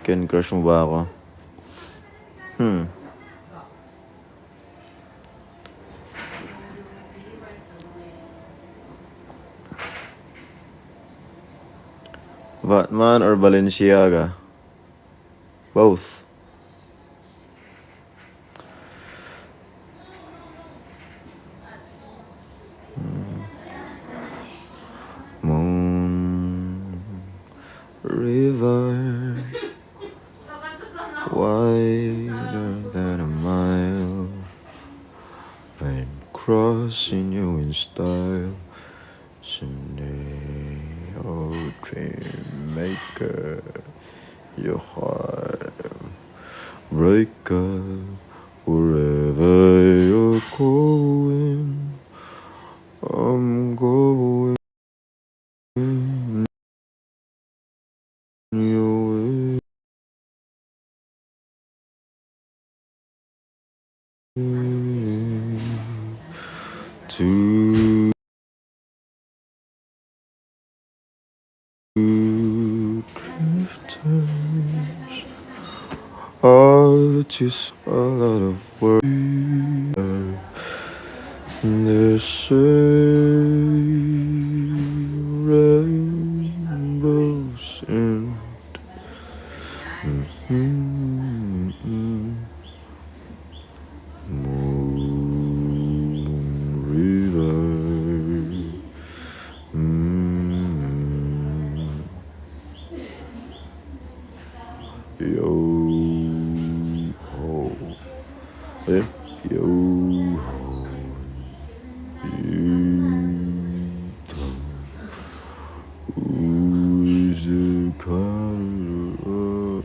Ken, crush mo ba ako? Batman or Balenciaga? Both. Moon river wider than a mile. I'm crossing you in style. Someday, oh dream maker, your heart breaker, wherever you're going, I'm going your way. To drifters are just a lot of work. They say rainbows and moon river. 'Cause Yo ho. Eh? Yo ho. Who is a color?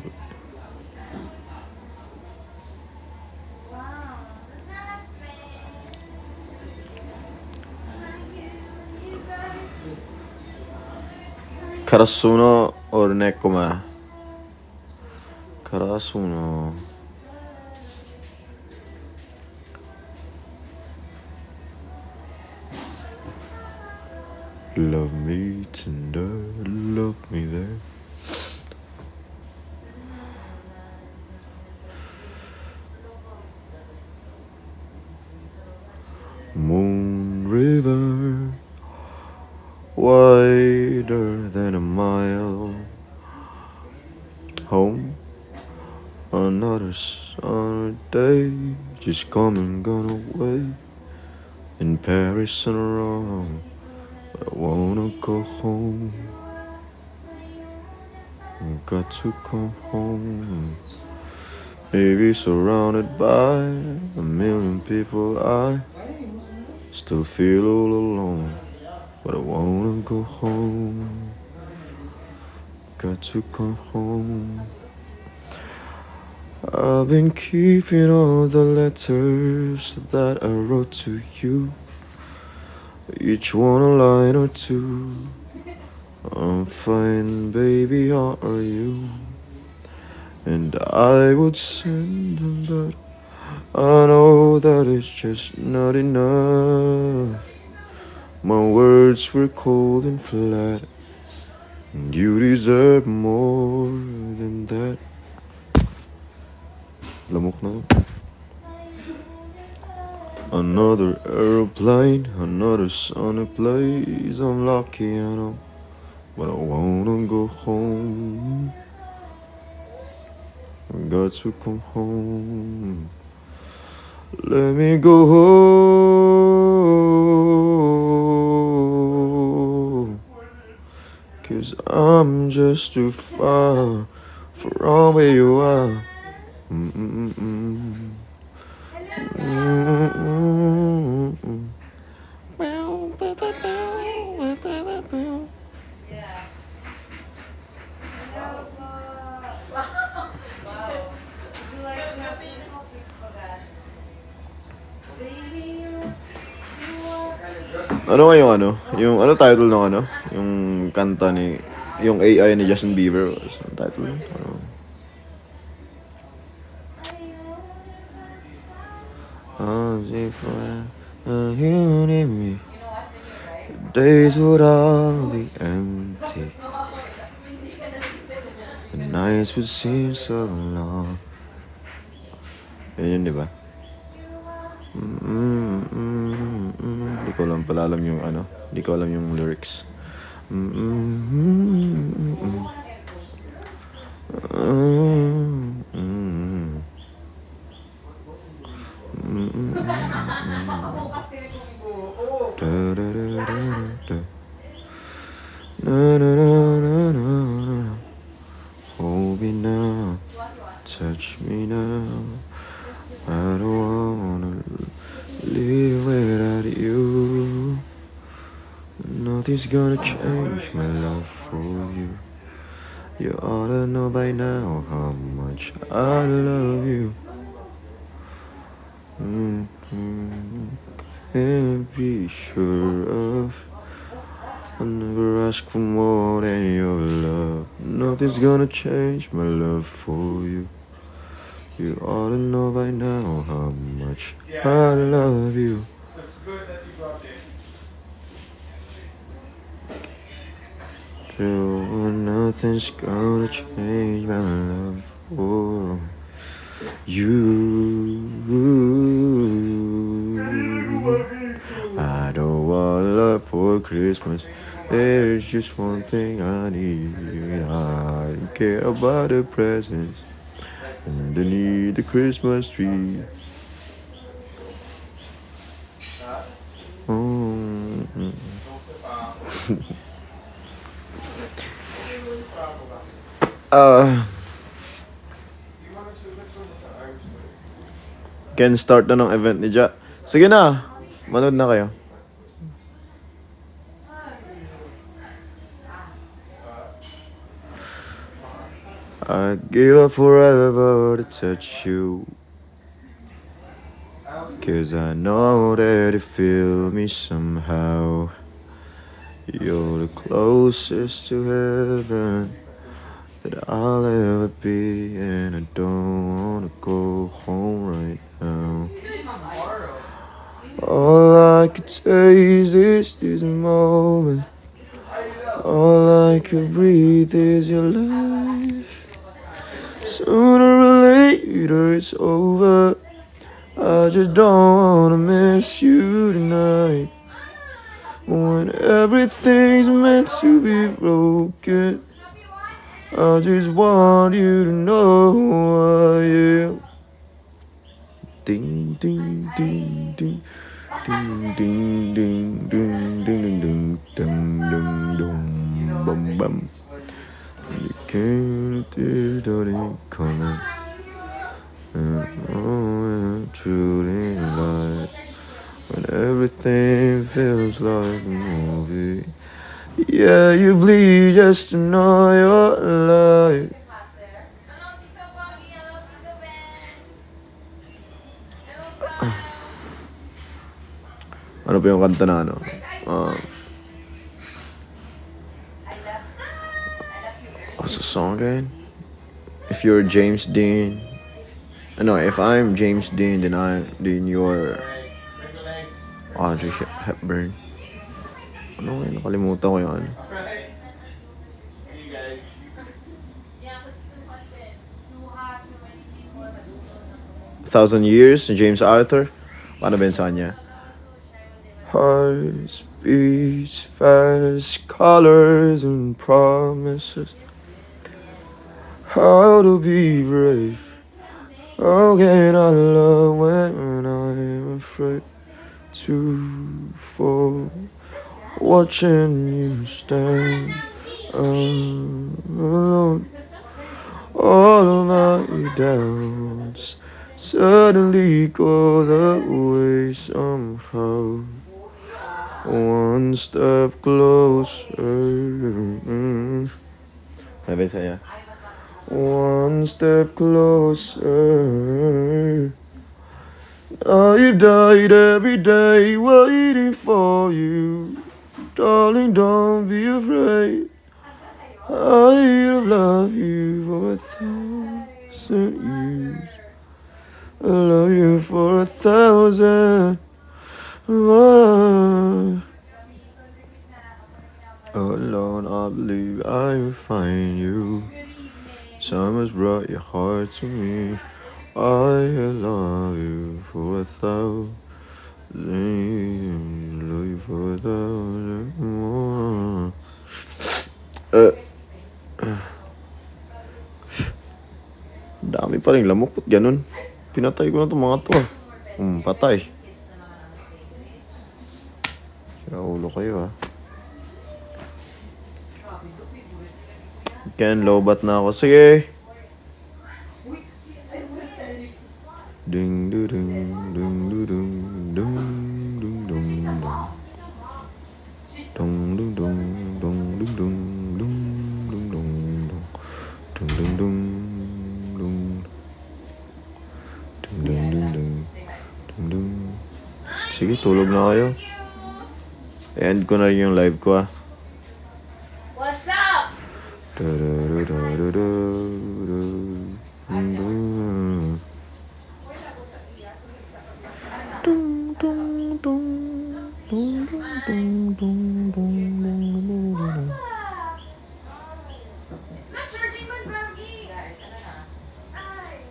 Karasuno or Nekoma? Karasuno. Love me tender, love me there. Moon River, wider than a mile. Home, another summer day, just come and gone away. In Paris and Rome, I wanna go home. Got to come home. Maybe surrounded by a million people, I still feel all alone. But I wanna go home. Got to come home. I've been keeping all the letters that I wrote to you, each one a line or two. I'm fine, baby, how are you? And I would send them, but I know that it's just not enough. My words were cold and flat, and you deserve more than that. Lamok na. Another aeroplane, another sunny place. I'm lucky, I know, but I wanna go home. I got to come home. Let me go home, 'cause I'm just too far from where you are. Mm-mm-mm. Mm-mm-mm. Yeah. Hello po. Wow. Would you like to have some coffee for that? Baby, you are... Ano nga yung ano? Yung ano title ng ano? Yung kanta ni... Yung AI ni Justin Bieber. Ano title? Ano? Oh, you need me. Days would all be empty. The nights would seem so long. Yun, di ba? Di ko lang pala alam yung ano. Di ko alam yung lyrics. Hold me now, touch me now. I don't wanna live without you. Nothing's gonna change my love for you. You ought to know by now how much I love you. Can't be sure of. I never ask for more than your love. Nothing's gonna change my love for you. You ought to know by now how much I love you. It's good that you brought it. True, nothing's gonna change my love for you. I don't want love for Christmas. There's just one thing I need. I don't care about the presents underneath the Christmas tree. Can start na ng event ni Ja. Sige na, manood na kayo. I give up forever to touch you, 'cause I know that you feel me somehow. You're the closest to heaven that I'll ever be, and I don't wanna go home right now. All I could taste is this moment. All I could breathe is your life. Sooner or later it's over. I just don't wanna miss you tonight. When everything's meant to be broken, I just want you to know who I am. Ding ding ding ding ding ding ding ding ding ding ding ding ding ding bum bum. You can't do it coming. And oh, truly light. When everything feels like a movie. Yeah, you bleed just to know you're alive. Ano pa yung kanta na ano? What's the song again? If you're James Dean. No, if I'm James Dean, then you're Audrey Hepburn. Ano nga yun? Nakalimutan ko yung ano. Thousand Years, James Arthur. Paano ba yun sa kanya? Hearts beats fast, colors and promises. How to be brave. How can I love when I'm afraid to fall? Watching you stand alone. All of my doubts suddenly goes away somehow. One step closer. Ano ba sa'yo? One step closer. Now you've died every day waiting for you. Darling, don't be afraid. I've loved you for 1,000 years. I love you for 1,000. Alone, I believe I will find you. Time has brought your heart to me. I love you for 1,000. Love you for 1,000 more. Dami pa rin lamok. Ba't ganun? Pinatay ko na itong mga to. Patay. Sira ulo kayo Ken, lowbat na ako. Sige. Ding du ding ding du ding ding ding dong dong. Dong dong dong dong ding dong dong dong dong dong. Dong dong dong dong. Dong dong dong dong. Dong dong. Sige, tulog na kayo. End ko na rin yung live ko What's up? Not charging my baggy. Guys, ano na? Ay.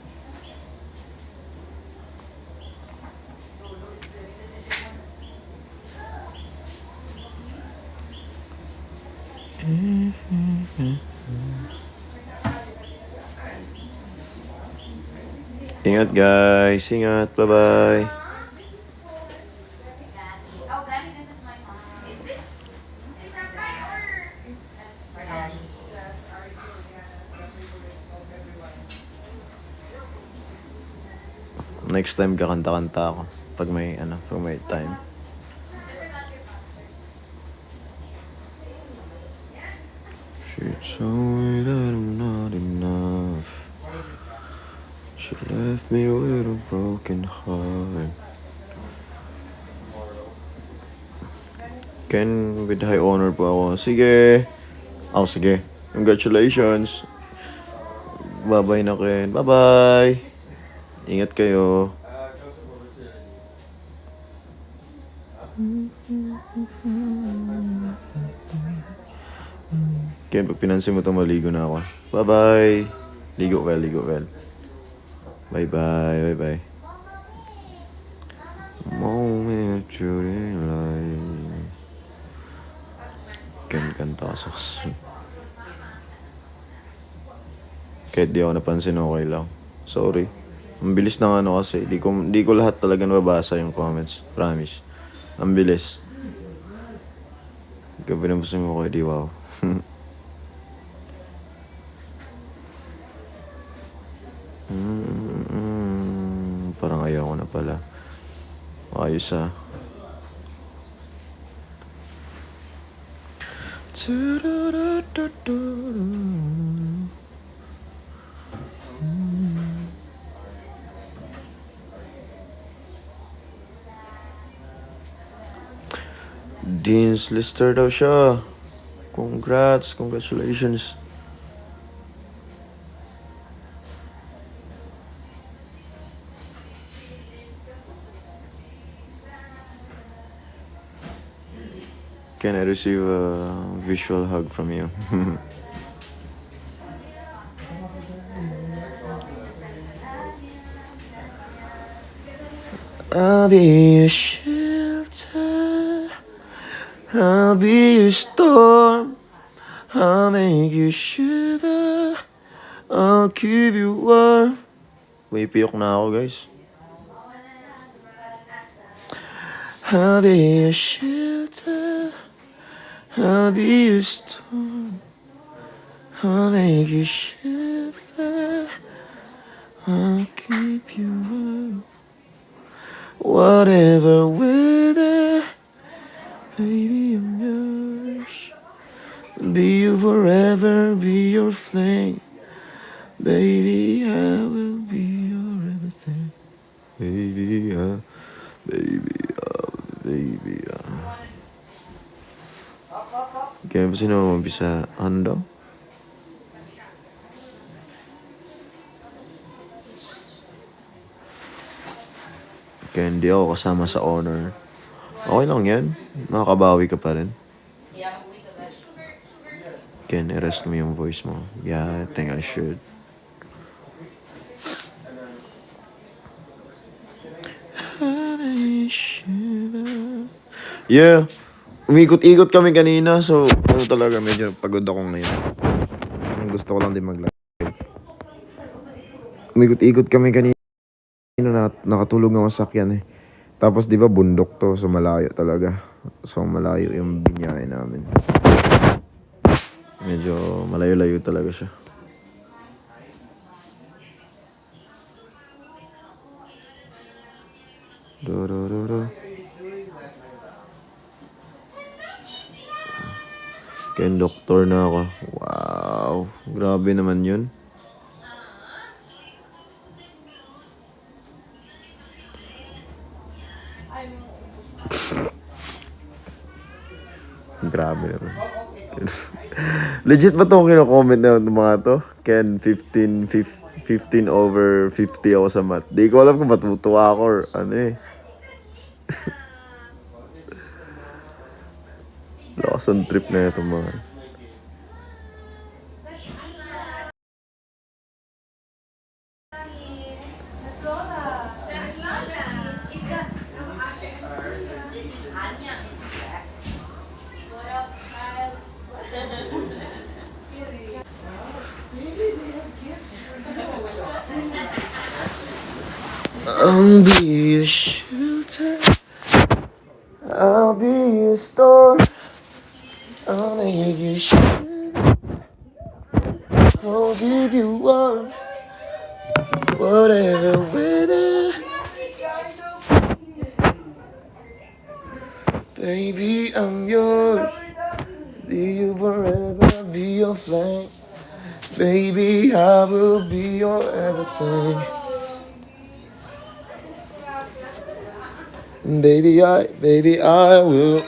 Ingat guys, ingat. Bye-bye. Oh, Gani, this is my mom. Is this? Is that right or? It's for Daddy. Next time kakanta-kanta ako. Pag may time. She told me that I'm not enough. She left me with a broken heart. Ken, with high honor po ako. Sige. Sige. Congratulations. Bye-bye na, Ken. Bye-bye. Ingat kayo. Ken, pag pinansin mo ito, maligo na ako. Bye-bye. Ligo well, ligo well. Bye-bye, bye-bye. Moment during life. Ken, kanta ka sa kasunod. Kahit di ako napansin, okay lang. Sorry. Ang bilis ng kasi. Di ko lahat talaga nababasa yung comments. Promise. Ang bilis. Ikaw pinapasin mo ko, di wow. Parang ayaw ko na pala. Ayos ah. Dean's Lister daw siya. Congratulations. Can I receive a visual hug from you? I'll be your shelter. I'll be your storm. I'll make you shiver. I'll keep you warm. May piyok na ako, guys. I'll be your shelter. I'll be your storm. I'll make you shiver. I'll keep you warm. Whatever weather, baby, I'm yours. Be you forever, be your flame. Baby, I will be your everything. Baby, baby. Kaya ba sino umpisa? Ano daw? Kaya hindi ako kasama sa honor. Okay lang yan. Makakabawi ka pa rin. Ken, i-rest mo yung voice mo. Yeah, I think I should. Yeah. Umikot-ikot kami kanina. So, talaga medyo pagod ako ngayon. Gusto ko lang din mag-live. Umikot-ikot kami kanina. Nakatulog ako sa sakyan eh. Tapos di ba bundok to, so malayo talaga. So malayo yung binyahe namin. Medyo malayo-layo talaga siya. Kaya doktor na ako. Wow, grabe naman yun. Grabe naman. Legit ba itong kino-comment na yung mga to? Ken, 15 over 50 ako sa math. Di ko alam kung matutuwa ako or ano eh. Lakas ang trip na itong mga. I'll be your shelter. I'll be your storm. I'll make you shiver. I'll give you warm. Whatever weather, Baby, I'm yours. Be you forever, be your flame. Baby, I will be your everything. Baby, I will.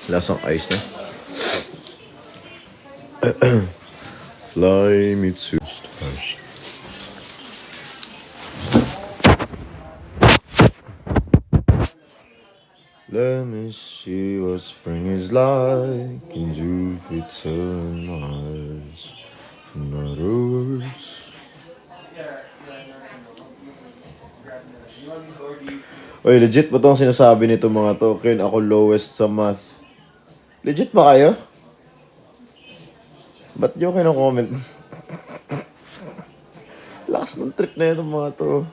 Lasang ice na. Fly me to stars. Let me see what spring is like in Jupiter and Mars and others. Oy, legit ba itong sinasabi nito mga to? Ken, ako lowest sa math. Legit ba kayo? Ba't nyo kino-comment? Lakas ng trip na ito mga to.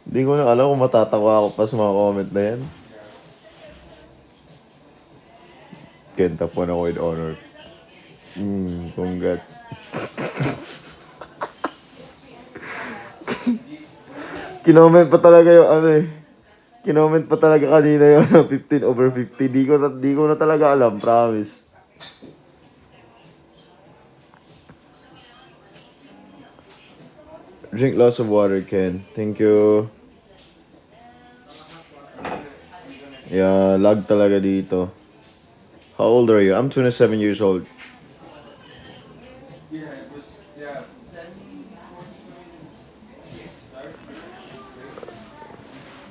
Hindi ko na alam kung matatawa ako pa sa mga comment na yan. Kenta po na with honor. Congrats. Kinoment pa talaga yung ano eh. Kinoment pa talaga kanina yung 15/50. Di ko na talaga alam, promise. Drink lots of water, Ken. Thank you. Yeah, lag talaga dito. How old are you? I'm 27 years old.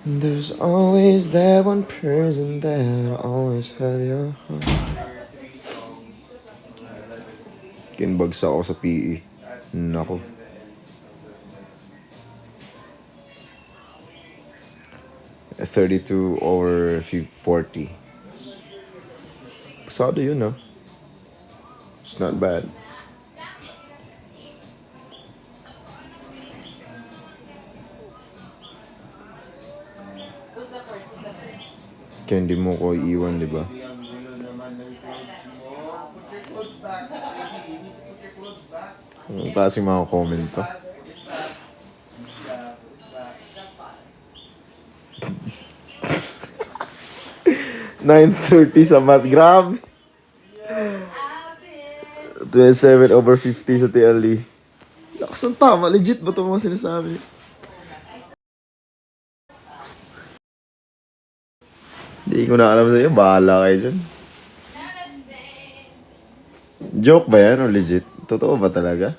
There's always that one person that always have your heart. Kinbagsak ako sa PE. Nako. A 32/40. Pasado yun, no? It's not bad. Kaya hindi mo ko iiwan, di ba? Ang klaseng mga comment to. $9.30 sa math. Grabe. 27/50 sa TLE. Lakas ng tama. Legit ba ito mga sinasabi? Hindi ko na alam sa'yo. Bahala kayo dyan. Joke ba yan o legit? Totoo ba talaga?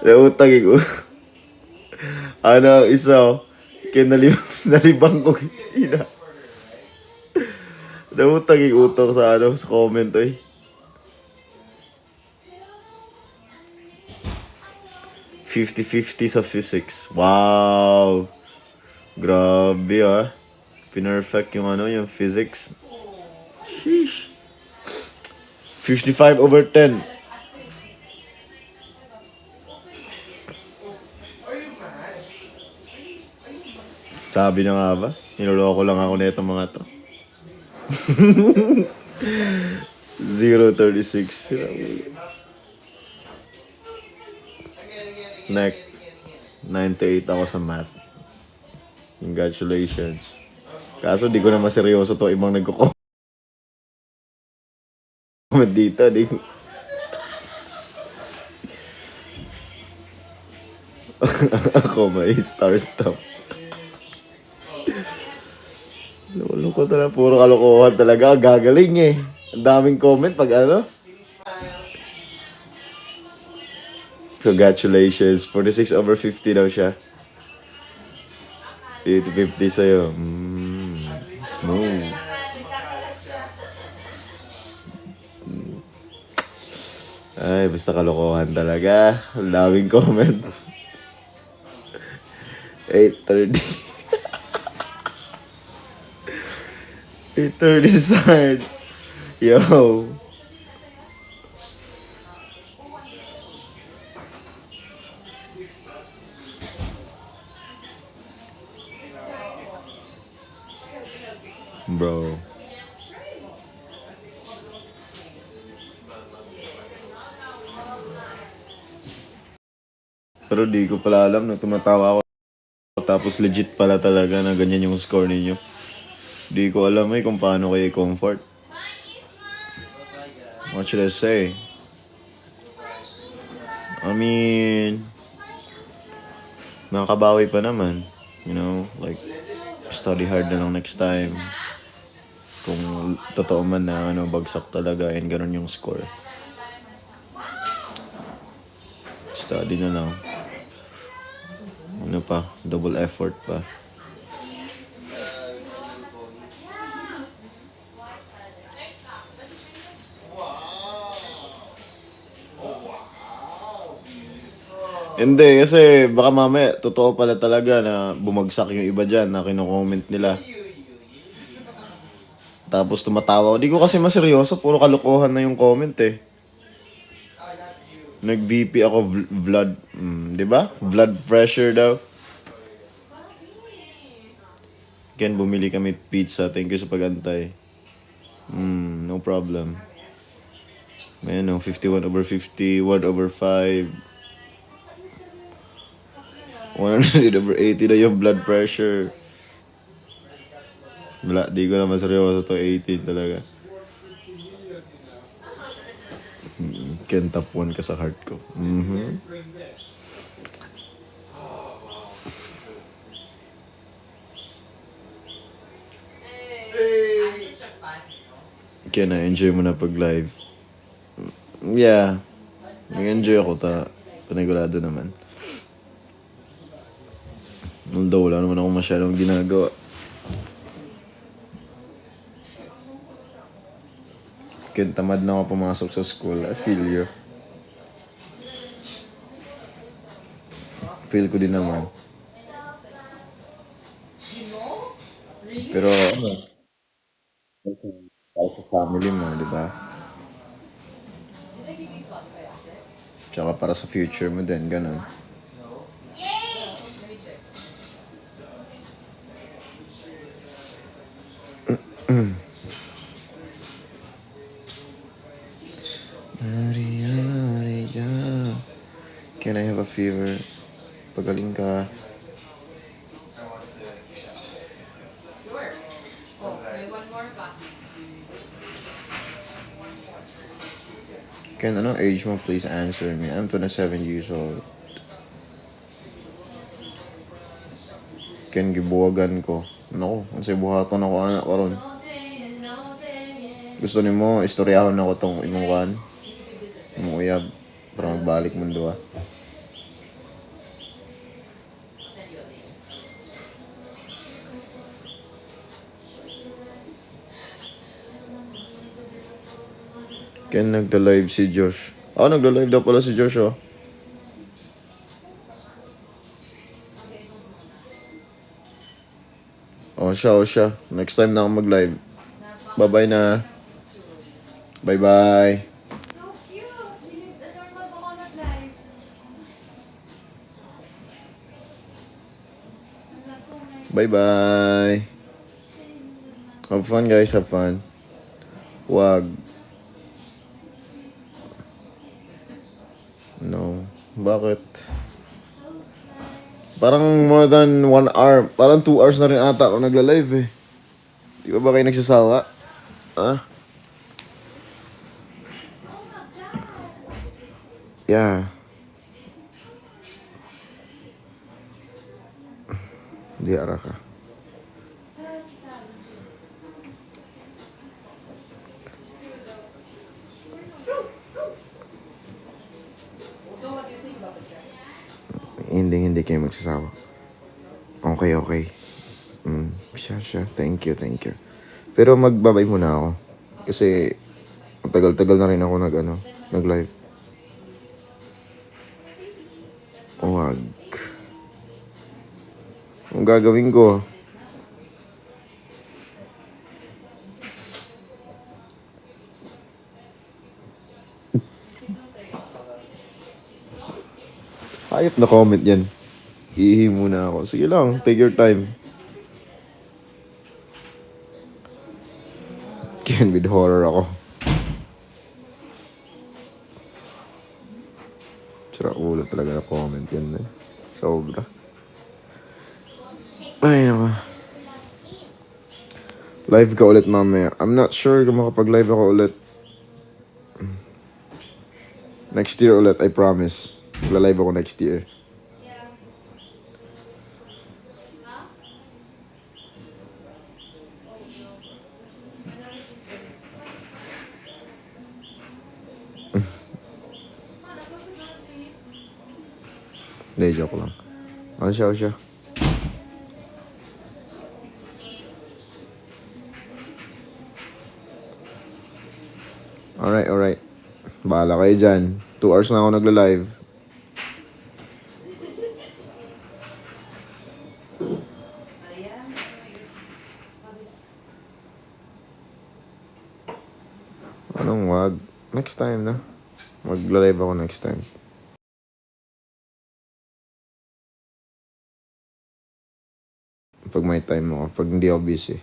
Nautang ko. Ano, isa nalibang ko. Ina. Nautang utok sa sa comment eh. 50/50 sa physics. Wow. Grabe ah. Pinerfect yung yung physics. Sheesh. 55/10. Sabi na nga ba? Niloloko lang ako nito mga to. 0.36. Next. 98 ako sa math. Congratulations. Kaso di ko na maseryoso to ibang nagko-comment dito. Ako may star stop. Loko talaga. Puro kalokohan talaga. Gagaling eh. Ang daming comment pag ano. Congratulations. 46/50 daw siya. 80/50 sa'yo. Smooth. Ay, basta kalokohan talaga. Ang daming comment. 8:30. 8:30 sides. Yo. Bro. Pero di ko pala alam na tumatawa ako. Tapos legit pala talaga na ganyan yung score ninyo. Di ko alam kung paano kayo comfort. What should I say? I mean, makakabawi pa naman. You know, like, study hard na lang next time. Kung totoo man na bagsak talaga and ganun yung score. Study na lang. Ano pa, double effort pa. Hindi, kasi baka mamaya, totoo pala talaga na bumagsak yung iba dyan na kino-comment nila. Tapos tumatawa. Di ko kasi maseryoso, puro kalokohan na yung comment eh. Nag-VP ako, blood, di ba? Blood pressure daw. Ken, bumili kami pizza. Thank you sa pag-antay. No problem. Ayan, 51/50, 1/5. 100/80 na yung blood pressure. Wala, di ko na maseryoso to. 18 talaga. Ken, top 1 ka sa heart ko. Ken, na-enjoy mo na pag-live. Yeah. Nag-enjoy ako. Panigurado naman. Although wala naman ako masyadong ginagawa. Ken, tamad na ako pumasok sa school. I feel you. Feel ko din naman. Pero, para sa family mo, di ba? Tsaka para sa future mo din, ganun. Can I have a fever? Pagaling ka. Ken, ano age mo? Please answer me. I'm 27 years old. Ken, gibuwagan ko. Naku, kasi buhaton ako anak ko ron. Gusto ni mo, istoryahon ako tong imong kan. Imong uyab. Para magbalik mundo ah. Ken, nagda-live si Josh. Nagda-live daw pala si Josh, oh. Oh, siya. Next time na ako mag-live. Bye-bye na. Bye-bye. So cute! The normal coconut life. So nice. Bye-bye. Have fun, guys. Have fun. Wag. No. Bakit? Parang more than 1 hour. Parang 2 hours na rin ata ako nagla-live eh. Di ba kayo nagsasawa? Ah? Yeah. Di ara ka. Hindi kayo magsasawa. Okay. Siya. Thank you. Pero magbabay muna ako. Kasi, ang tagal-tagal na rin ako nag-live. Ang gagawin ko. Hayop na comment yan. Ihi muna ako. Sige lang, take your time. Can with horror ako. Sira ulo talaga na comment yan eh. Sobra. Ay, naman. Live ka ulit mamaya. I'm not sure kung makapag-live ako ulit. Next year ulit, I promise. Magla-live ako next year. Hindi, joke lang. Ano siya? Alright. Bahala kayo dyan. 2 hours na ako nagla-live. Anong wag? Next time na. Magla-live ako next time. Pag may time ako. Pag hindi ako busy.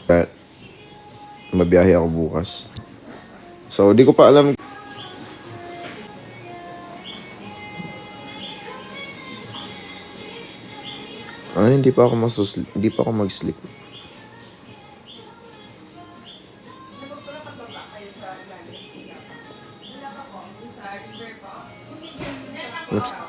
But, mabiyahe ako bukas. So, di ko pa alam. Hindi pa ako mag-sleep. Next.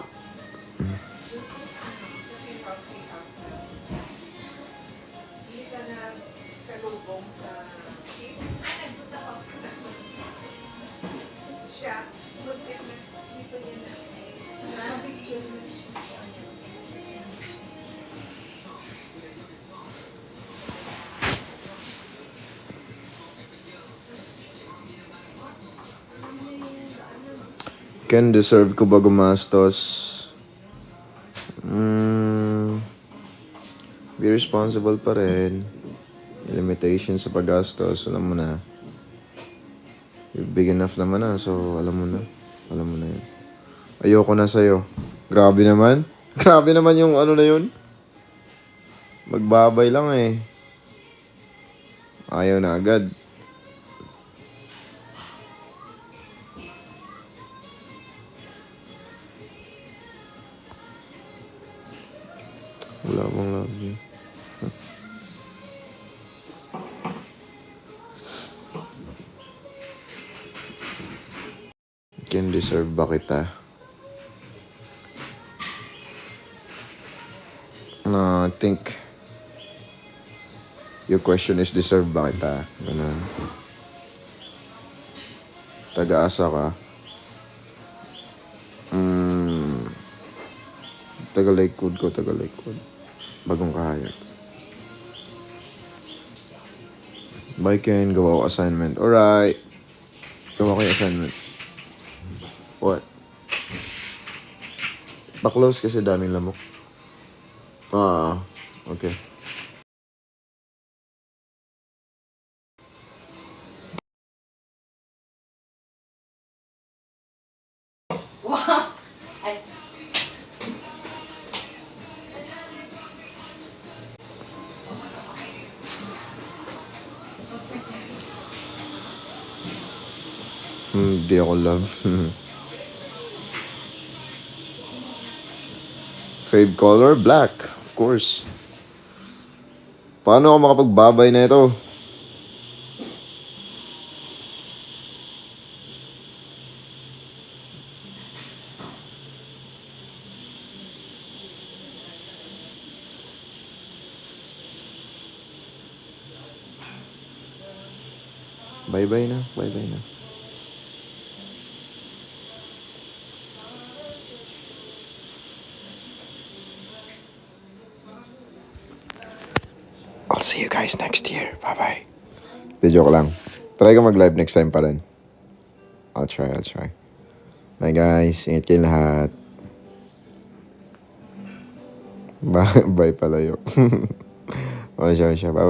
Ken, deserve ko ba gumastos? Be responsible pa rin. Limitation sa paggastos. Alam mo na. You're big enough naman na. So, alam mo na. Alam mo na yun. Ayoko na sa'yo. Grabe naman. Grabe naman yung ano na yun. Magbabay lang eh. Ayaw na agad. Wala bang love you? Can deserve ba kita? I think your question is deserve ba kita? Ganun. Taga-asa ka. Taga-Lakewood ko, Taga-Lakewood. Bagong kahayag. Bye Ken, gawa ko assignment. Alright. Gawa ko yung assignment. What? Pa-close kasi daming lamok. Okay. Hindi ako love. Fave color? Black. Of course. Paano ako makapagbabay na ito? Bye-bye na. Bye-bye na. I'll see you guys next year. Bye-bye. Di joke lang. Try ko mag-live next time pa rin. I'll try. Bye guys. Ingat kayo lahat. Bye palayo. Bye. Bye-bye.